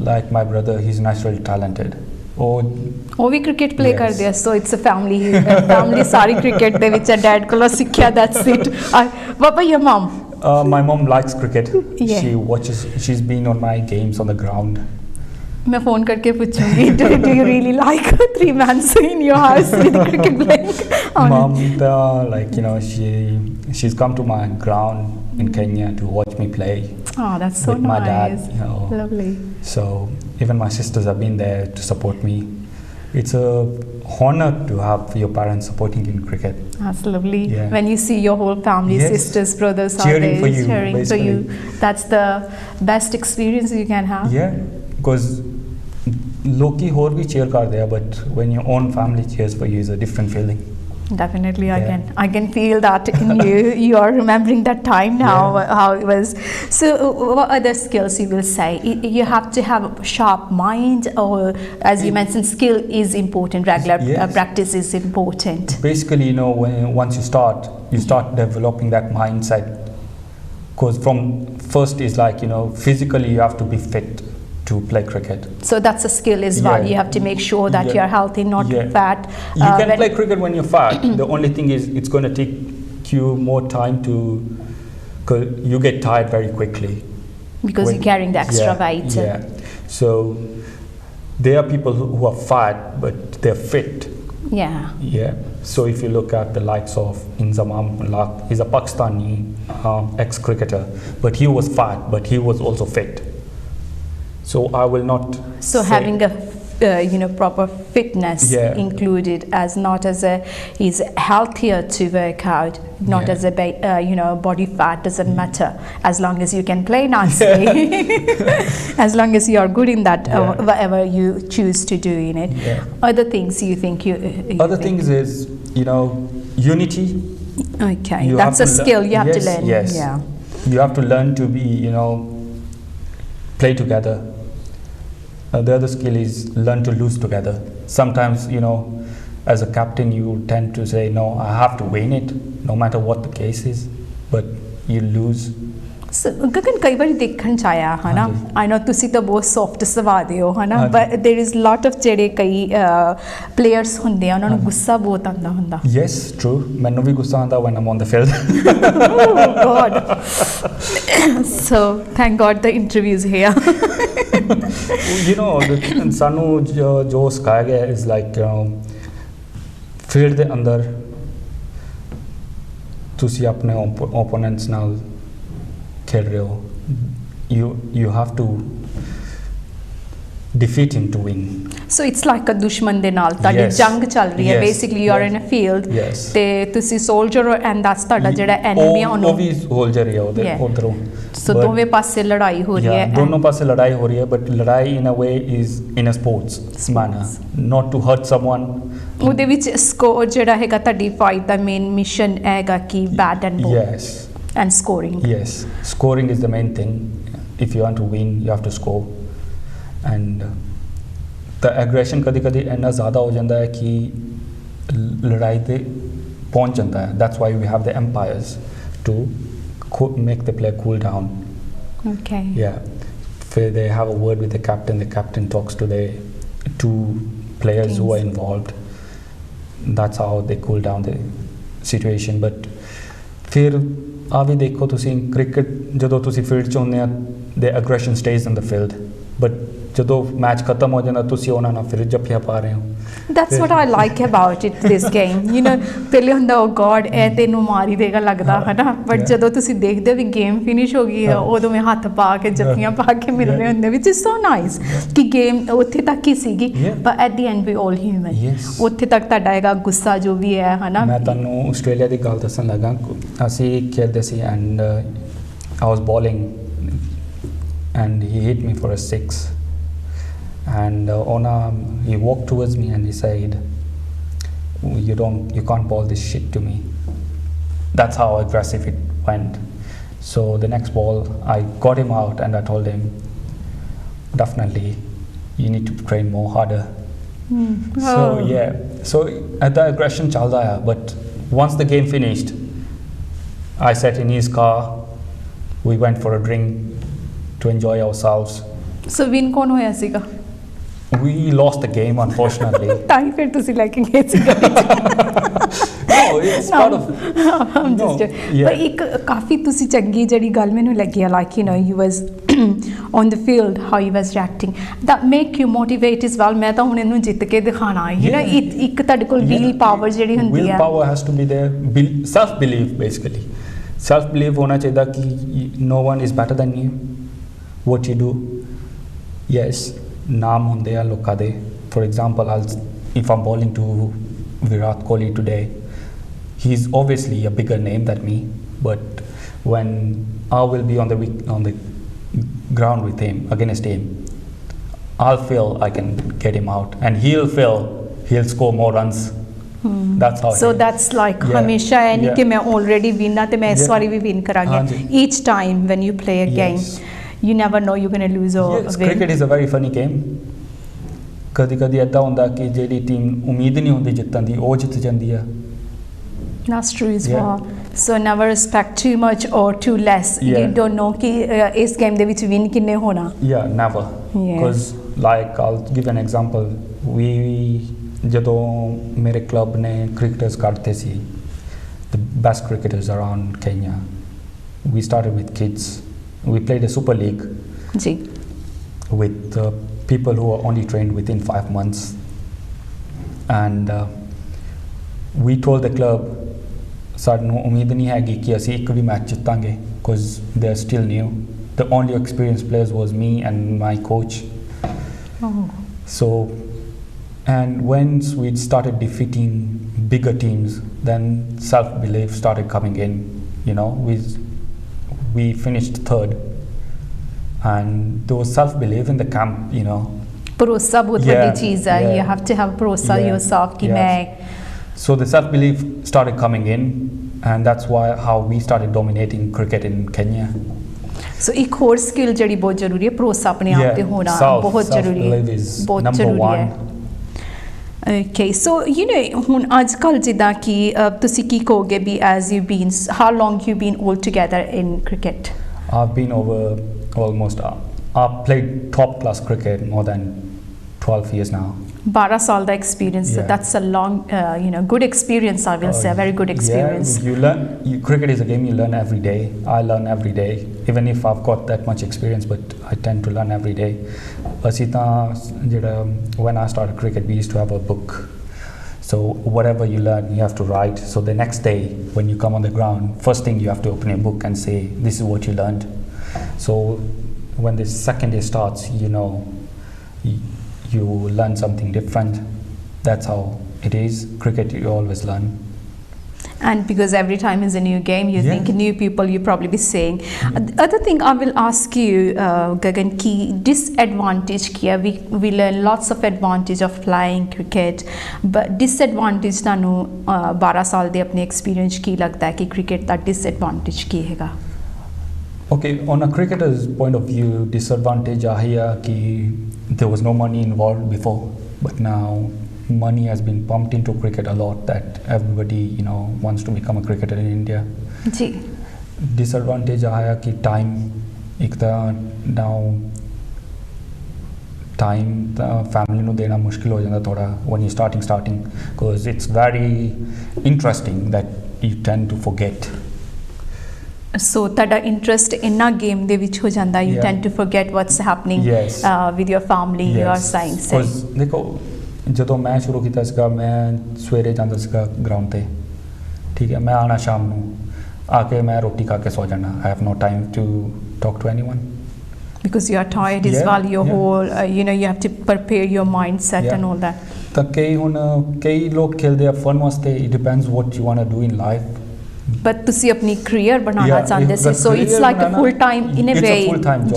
like my brother, he's naturally talented. ਉਹ ਵੀ ਕ੍ਰਿਕਟ ਪਲੇ ਕਰਦੇ ਆ. ਸੋ ਇਟਸ ਅ ਫੈਮਿਲੀ ਸਾਰੀ ਕ੍ਰਿਕਟ ਦੇ ਵਿੱਚ ਡੈਡ ਕੋਲੋਂ ਸਿੱਖਿਆ. That's it. What about your mom? My mom likes cricket. She's been on my games on the ground. मैं phone करके पूछूंगी do you really like a 3-man in your house with cricket playing? Mom, like she's come to my ground in Kenya to watch me play. Oh, that's so with nice. my dad, Lovely. So even my sisters have been there to support me. It's a honor to have your parents supporting in cricket. That's lovely. Yeah. When you see your whole family, Yes. sisters, brothers are Cheering there for you, cheering for basically. you. That's the best experience you can have. Yeah, because Loki ਹੋਰ ਵੀ cheer ਕਰਦੇ ਆ, but when your own family cheers for you is a different feeling. Definitely, Yeah. I can feel that in you. You are remembering that time now, Yeah. how it was. So, what other skills you will say? You have to have a sharp mind, or as you mentioned, skill is important. Regular Yes. practice is important. Basically, once you start developing that mindset. Because from first is like physically you have to be fit to play cricket. So that's a skill as well. Yeah. You have to make sure that Yeah. you're healthy, not Yeah. fat. You can play cricket when you're fat. The only thing is it's going to take you more time cause you get tired very quickly. Because you're carrying the extra weight. Yeah. So there are people who are fat but they're fit. Yeah. Yeah. So if you look at the likes of Inzamam Ulaq, he's a Pakistani ex-cricketer, but he was fat, but he was also fit. So I will not. So having a proper fitness Yeah. included, as not as a he's healthier to work out, not Yeah. as a body fat doesn't matter, as long as you can play nicely, as long as you are good in that Yeah. whatever you choose to do in it. Yeah. Other things you think you Other things is unity. Okay, You that's have a to skill you have to Yes, learn. yes. Yeah. You have to learn to be play together. The other skill is learn to lose together. Sometimes as a captain you tend to say no, I have to win it no matter what the case is, but you lose. Gagan ਕਈ ਵਾਰੀ ਦੇਖਣ ਚ ਆਇਆ ਹਨਾ ਹਾਂਜੀ। ਆਈ ਨੋ ਤੁਸੀਂ ਤਾਂ ਬਹੁਤ ਸੌਫਟ ਸੁਭਾਅ ਦੇ ਹੋ ਹਨਾ ਹਾਂਜੀ। But there is lot of ਜਿਹੜੇ ਕਈ ਪਲੇਅਰਸ ਹੁੰਦੇ ਆ ਉਹਨਾਂ ਨੂੰ ਹਾਂਜੀ। ਗੁੱਸਾ ਬਹੁਤ ਆਉਂਦਾ ਹੁੰਦਾ Yes, true. ਮੈਨੂੰ ਵੀ ਗੁੱਸਾ ਆਉਂਦਾ when I'm on the field. oh god so thank god the interviews here ਸਾਨੂੰ ਜੋ ਸਿਖਾਇਆ ਗਿਆ is like ਫੀਲਡ ਦੇ ਅੰਦਰ ਤੁਸੀਂ ਆਪਣੇ opponents ਨਾਲ ਖੇਡ ਰਹੇ ਹੋ you have to defeat him to win. so it's like a ਦੁਸ਼ਮਣ ਦੇ ਨਾਲ ਤੁਹਾਡੀ Yes. ਜੰਗ ਚੱਲ ਰਹੀ ਹੈ Yes. basically you are in a field Yes. ਤੇ ਤੁਸੀਂ soldier and that's ਤੁਹਾਡਾ ਜਿਹੜਾ enemy ਆ ਉਹ ਉਹਨੂੰ ਵੀ soldier ਹੀ ਆ Yeah. ਉਧਰੋਂ so ਦੋਵੇਂ ਪਾਸੇ ਲੜਾਈ ਹੋ ਰਹੀ ਹੈ ਦੋਨੋਂ ਪਾਸੇ ਲੜਾਈ ਹੋ ਰਹੀ ਹੈ but ਲੜਾਈ in a way is in a sports manner, not to hurt someone. ਉਹਦੇ ਵਿੱਚ ਸਕੋਰ ਜਿਹੜਾ ਹੈਗਾ ਤੁਹਾਡੀ ਫਾਈਟ ਦਾ ਮੇਨ ਮਿਸ਼ਨ ਹੈਗਾ ਕਿ ਬੈਟ ਐਂਡ ਬੋਲ Yes. and scoring. Yes, scoring is the main thing. If you want to win, you have to score. And the aggression कभी ਇੰਨਾ ਜ਼ਿਆਦਾ ਹੋ ਜਾਂਦਾ ਹੈ ਕਿ ਲੜਾਈ ਤੇ ਪਹੁੰਚ ਜਾਂਦਾ ਹੈ. That's why we have the umpires to make the player cool down. Okay. Yeah. They have a word with the captain. The captain talks to the two players who are involved. That's how they cool down the situation. But ਫਿਰ ਆ ਵੀ ਦੇਖੋ ਤੁਸੀਂ cricket ਜਦੋਂ ਤੁਸੀਂ field 'ਚ ਹੁੰਦੇ ਆ the aggression stays in the field, but ਜਦੋਂ ਮੈਚ ਖਤਮ ਹੋ ਜਾਂਦਾ ਤੁਸੀਂ ਉਹਨਾਂ ਨਾਲ ਫਿਰ ਜੱਫੀਆਂ ਪਾ ਰਹੇ ਹੋ. That's what I like about it, this game. ਪਹਿਲੇ ਹੁੰਦਾ oh God ਇਹ ਤੈਨੂੰ ਮਾਰੀ ਦੇਗਾ ਲੱਗਦਾ ਹਨਾ ਬਟ ਜਦੋਂ ਤੁਸੀਂ ਦੇਖਦੇ ਹੋ ਵੀ ਗੇਮ ਫਿਨਿਸ਼ ਹੋ ਗਈ ਹੈ ਉਦੋਂ ਮੈਂ ਹੱਥ ਪਾ ਕੇ ਜੱਫੀਆਂ ਪਾ ਕੇ ਮਿਲ ਰਹੇ ਹੁੰਦੇ which is so nice ਕਿ ਗੇਮ ਉੱਥੇ ਤੱਕ ਹੀ ਸੀਗੀ but at the end we all human. ਉੱਥੇ ਤੱਕ ਤੁਹਾਡਾ ਹੈਗਾ ਗੁੱਸਾ ਜੋ ਵੀ ਹੈ ਹਨਾ. ਮੈਂ ਤੁਹਾਨੂੰ ਆਸਟ੍ਰੇਲੀਆ ਦੀ ਗੱਲ ਦੱਸਣ ਲੱਗਾ. ਅਸੀਂ ਖੇਡਦੇ ਸੀ and I was bowling and he hit me for a 6 and he walked towards me and he said you can't bowl this shit to me. That's how aggressive it went. So the next ball I got him out and I told him definitely you need to train more harder. So yeah, so at the aggression chalda hai, but once the game finished I sat in his car, we went for a drink to enjoy ourselves. So win कौन होया सीगा? We lost the game unfortunately. ताई फिर तुसी लेके गए सीगा. No, it's part of. I'm just. But एक काफी तुसी चंगी जड़ी गल मैनू लगी like you was on the field, how he was reacting, that make you motivate as well. मैं तो हुन इन्हू जित के दिखाना है, you know, एक ताड़े कोल will power जेडी हुंदी है. Will power has to be there. Self belief basically. Self belief होना चाहिए कि no one is better than you. What you do. Yes, नाम हुंदे आ लोकां दे. For example, if I'm bowling to Virat Kohli today, he's obviously a bigger name than me, but when I will be on the ground with him, against him, I'll feel I can get him out, and he'll feel he'll score more runs. That's how. So that's like हमेशा है नहीं कि मैं already win ना तो मैं इस बारी भी win करांगे. Each time when you play a game, you never know you're going to lose or win. Cricket is a very funny game. कदी ऐसा होंदा कि जेडी टीम उम्मीद नहीं होंदी जितन दी वो जित जांदी है. That's true as well. So never expect too much or too less. You don't know कि इस game दे विच win किन्ने होना. Yeah, never. Because like I'll give an example. जदों मेरे club ने cricketers काढ़ते C, the best cricketers around Kenya. We started with kids. We played a super league. Ji. With people who are only trained within 5 months, and we told the club सानू उम्मीद नहीं हैगी कि ਅਸੀਂ ਇੱਕ ਵੀ match ਜਿੱਤਾਂਗੇ because they are still new. The only experienced players was me and my coach. So and once we started defeating bigger teams, then self-belief started coming in. You know, we finished third, and there was self-belief in the camp, you know. भरोसा बहुत बड़ी चीज़ है. You have to have भरोसा yourself कि मैं. So the self-belief started coming in, and that's how we started dominating cricket in Kenya. So एक और skill जड़ी बहुत ज़रूरी है, भरोसा अपने आप पे होना बहुत ज़रूरी है. Self-belief is number one. Okay, so you know ਹੁਣ ਅੱਜਕੱਲ ਜਿੱਦਾਂ ਕਿ ਤੁਸੀਂ ਕੀ ਕਹੋਗੇ ਵੀ as you've been, how long you've been all together in cricket? I've been over almost I've played top class cricket more than 12 years now. 12 साल ਦਾ experience. That's a long good experience. I will say a very good experience. You learn. Cricket is a game you learn every day. I learn every day, even if I've got that much experience, but I tend to learn every day. When I started cricket, we used to have a book. So whatever you learn, you have to write. So the next day, when you come on the ground, first thing you have to open your book and say, this is what you learned. So when the second day starts, you know, you learn something different. That's how it is. Cricket, you always learn. And because every time is a new game, you think new people, you probably be saying. The other thing I will ask you, Gagan, ki disadvantage kiya. We learn lots of advantage of playing cricket, but disadvantage tanu 12 साल दे अपने experience की लगता है कि cricket दा disadvantage की हैगा. Okay, on a cricketer's point of view, disadvantage here ki there was no money involved before, but now money has been pumped into cricket a lot that everybody, you know, wants to become a cricketer in India. Ji. Disadvantage here ki time, ek ta now time family nu dena mushkil ho janda thoda when you're starting because it's very interesting that you tend to forget. So tada interest in a game de vich ho janda, you tend to forget what's happening with your family, your science. Because देखो ਜਦੋਂ ਮੈਂ ਸ਼ੁਰੂ ਕੀਤਾ ਸੀਗਾ ਮੈਂ ਸਵੇਰੇ ਜਾਂਦਾ ਸੀਗਾ ਗਰਾਊਂਡ ਤੇ ਠੀਕ ਹੈ ਮੈਂ ਆਣਾ ਸ਼ਾਮ ਨੂੰ ਆ ਕੇ ਮੈਂ ਰੋਟੀ ਖਾ ਕੇ ਸੌ ਜਾਣਾ. I have no time to talk to anyone. Because you are tired as well, your whole you have to prepare your mindset and all that. ਤਾਂ ਕਈ ਲੋਕ ਖੇਲਦੇ ਆ ਫਨ ਵਾਸਤੇ. It depends what you want to do in life. But ਤੁਸੀਂ ਆਪਣੀ career ਬਣਾਉਣਾ ਚਾਹੁੰਦੇ ਸੀ, so it's like a full time in a way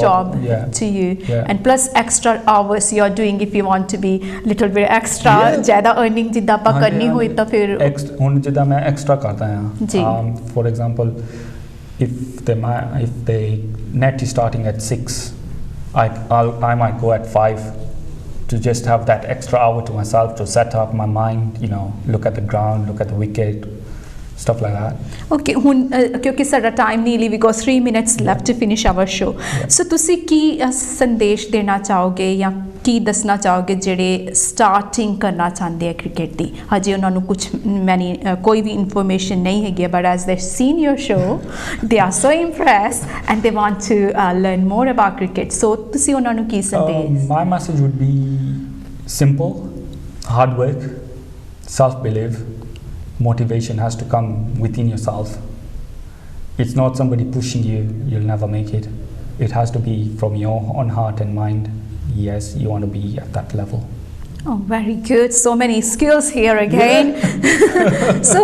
job to you, and plus extra hours you are doing if you want to be little bit extra ਜ਼ਿਆਦਾ earning ਜਿੱਦਾਂ ਆਪਾਂ ਕਰਨੀ ਹੋਈ ਤਾਂ ਫਿਰ ਹੁਣ ਜਿੱਦਾਂ ਮੈਂ extra ਕਰਦਾ ਹਾਂ. For example, if the net is starting at 6, I might go at 5 to just have that extra hour to myself to set up my mind, you know, look at the ground, look at the wicket. stuff like that. Okay, ਹੁਣ ਕਿਉਂਕਿ ਸਾਡਾ time Nili we goes 3 minutes left to finish our show. So ਤੁਸੀਂ ਕੀ ਸੰਦੇਸ਼ ਦੇਣਾ ਚਾਹੋਗੇ ਜਾਂ ਕੀ ਦੱਸਣਾ ਚਾਹੋਗੇ ਜਿਹੜੇ ਸਟਾਰਟਿੰਗ ਕਰਨਾ ਚਾਹੁੰਦੇ ਆ ਕ੍ਰਿਕਟ ਦੀ, ਹਜੇ ਉਹਨਾਂ ਨੂੰ ਕੁਝ ਕੋਈ ਵੀ ਇਨਫੋਰਮੇਸ਼ਨ ਨਹੀਂ ਹੈਗੀ, but as they seen your show they are so impressed and they want to learn more about cricket. So ਤੁਸੀਂ ਉਹਨਾਂ ਨੂੰ ਕੀ ਸੰਦੇਸ਼? My message would be simple: hard work, self-belief, motivation has to come within yourself. It's not somebody pushing you, you'll never make it. It has to be from your own heart and mind. Yes, you want to be at that level. Oh, very good. So many skills here again. So,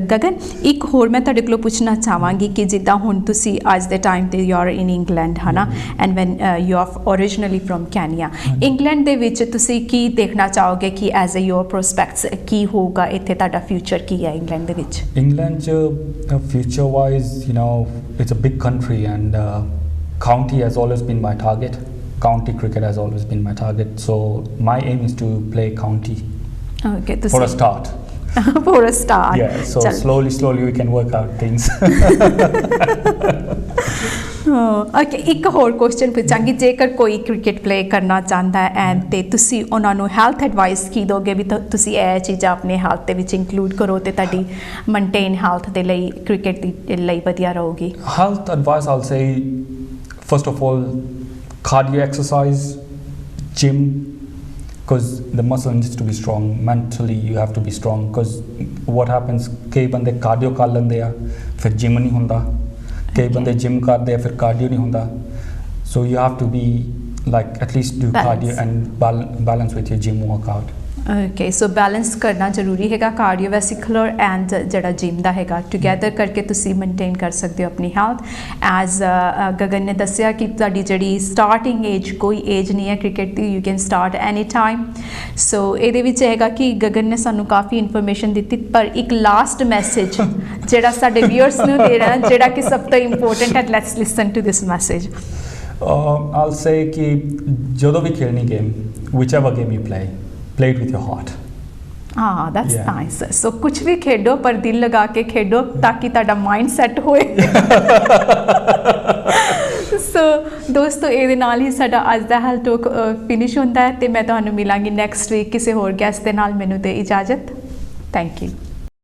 Gagan, ਇੱਕ ਹੋਰ ਮੈਂ ਤੁਹਾਡੇ ਕੋਲੋਂ ਪੁੱਛਣਾ ਚਾਹਾਂਗੀ ਕਿ ਜਿੱਦਾਂ ਹੁਣ ਤੁਸੀਂ ਅੱਜ ਦੇ ਟਾਈਮ ਤੇ ਯੂ ਆਰ ਇਨ ਇੰਗਲੈਂਡ ਹੈ ਨਾ, and when you are originally from Kenya, England ਦੇ ਵਿੱਚ ਤੁਸੀਂ ਕੀ ਦੇਖਣਾ ਚਾਹੋਗੇ ਕਿ ਐਜ਼ ਅ ਯੋਰ ਪ੍ਰੋਸਪੈਕਟਸ ਕੀ ਹੋਊਗਾ, ਇੱਥੇ ਤੁਹਾਡਾ ਫਿਊਚਰ ਕੀ ਹੈ ਇੰਗਲੈਂਡ ਦੇ ਵਿੱਚ? ਇੰਗਲੈਂਡ 'ਚ future wise you know it's a big country and county has always been my target. County cricket has always been my target, so my aim is to play county. Okay, for a start. For a start. Yeah, so slowly we can work out things. Okay, ਇੱਕ ਹੋਰ question ਪੁੱਛਾਂਗੀ, ਜੇਕਰ ਕੋਈ cricket play ਕਰਨਾ ਚਾਹੁੰਦਾ ਹੈ and ਤੇ ਤੁਸੀਂ ਉਹਨਾਂ ਨੂੰ ਹੈਲਥ ਐਡਵਾਈਸ ਕੀ ਦੋਗੇ ਵੀ ਤੁਸੀਂ ਇਹ ਚੀਜ਼ਾਂ ਆਪਣੇ ਹੈਲਥ ਦੇ ਵਿੱਚ ਇਨਕਲੂਡ ਕਰੋ ਤੇ ਤੁਹਾਡੀ ਮੇਨਟੇਨ ਹੈਲਥ ਦੇ ਲਈ ਕ੍ਰਿਕਟ ਦੇ ਲਈ ਵਧੀਆ ਰਹੂਗੀ? Health advice, I'll say, first of all, cardio exercise, gym, because the muscle needs to be strong. Mentally you have to be strong, because what happens, कई बंदे cardio कर लेंदे आ फिर gym नहीं होंदा, कई बंदे gym करदे आ फिर cardio नहीं होंदा, so you have to be like at least do cardio and balance with your gym workout. Okay, so balance ਕਰਨਾ ਜ਼ਰੂਰੀ ਹੈਗਾ, ਕਾਰਡੀਓਵੈਸਕੂਲਰ ਐਂਡ ਜਿਹੜਾ ਜਿਮ ਦਾ ਹੈਗਾ, ਟੂਗੈਦਰ ਕਰਕੇ ਤੁਸੀਂ ਮੇਨਟੇਨ ਕਰ ਸਕਦੇ ਹੋ ਆਪਣੀ ਹੈਲਥ। ਐਜ਼ ਗਗਨ ਨੇ ਦੱਸਿਆ ਕਿ ਤੁਹਾਡੀ ਜਿਹੜੀ ਸਟਾਰਟਿੰਗ ਏਜ ਕੋਈ ਏਜ ਨਹੀਂ ਹੈ ਕ੍ਰਿਕਟ ਦੀ, you can start any time. So ਇਹਦੇ ਵਿੱਚ ਹੈਗਾ ਕਿ ਗਗਨ ਨੇ ਸਾਨੂੰ ਕਾਫੀ ਇਨਫੋਰਮੇਸ਼ਨ ਦਿੱਤੀ, ਪਰ ਇੱਕ ਲਾਸਟ ਮੈਸੇਜ ਜਿਹੜਾ ਸਾਡੇ ਵਿਊਅਰਸ ਨੂੰ ਦੇਣਾ, ਜਿਹੜਾ ਕਿ ਸਭ ਤੋਂ ਇੰਪੋਰਟੈਂਟ ਹੈ, let's listen to this message. I'll say ਕਿ ਜਦੋਂ ਵੀ ਖੇਡਣੀ game, whichever game you play it with your heart. That's nice. So ਕੁਝ ਵੀ ਖੇਡੋ ਪਰ ਦਿਲ ਲਗਾ ਕੇ ਖੇਡੋ ਤਾਂ ਕਿ ਤੁਹਾਡਾ ਮਾਈਂਡ ਸੈੱਟ ਹੋਏ। ਸੋ ਦੋਸਤੋ, ਇਹਦੇ ਨਾਲ ਹੀ ਸਾਡਾ ਅੱਜ ਦਾ ਹੈਲਥ ਟਾਕ ਫਿਨਿਸ਼ ਹੁੰਦਾ ਹੈ ਤੇ ਮੈਂ ਤੁਹਾਨੂੰ ਮਿਲਾਂਗੀ ਨੈਕਸਟ ਵੀਕ ਕਿਸੇ ਹੋਰ ਗੈਸਟ ਦੇ ਨਾਲ। ਮੈਨੂੰ ਤੇ ਇਜਾਜ਼ਤ, ਥੈਂਕ ਯੂ।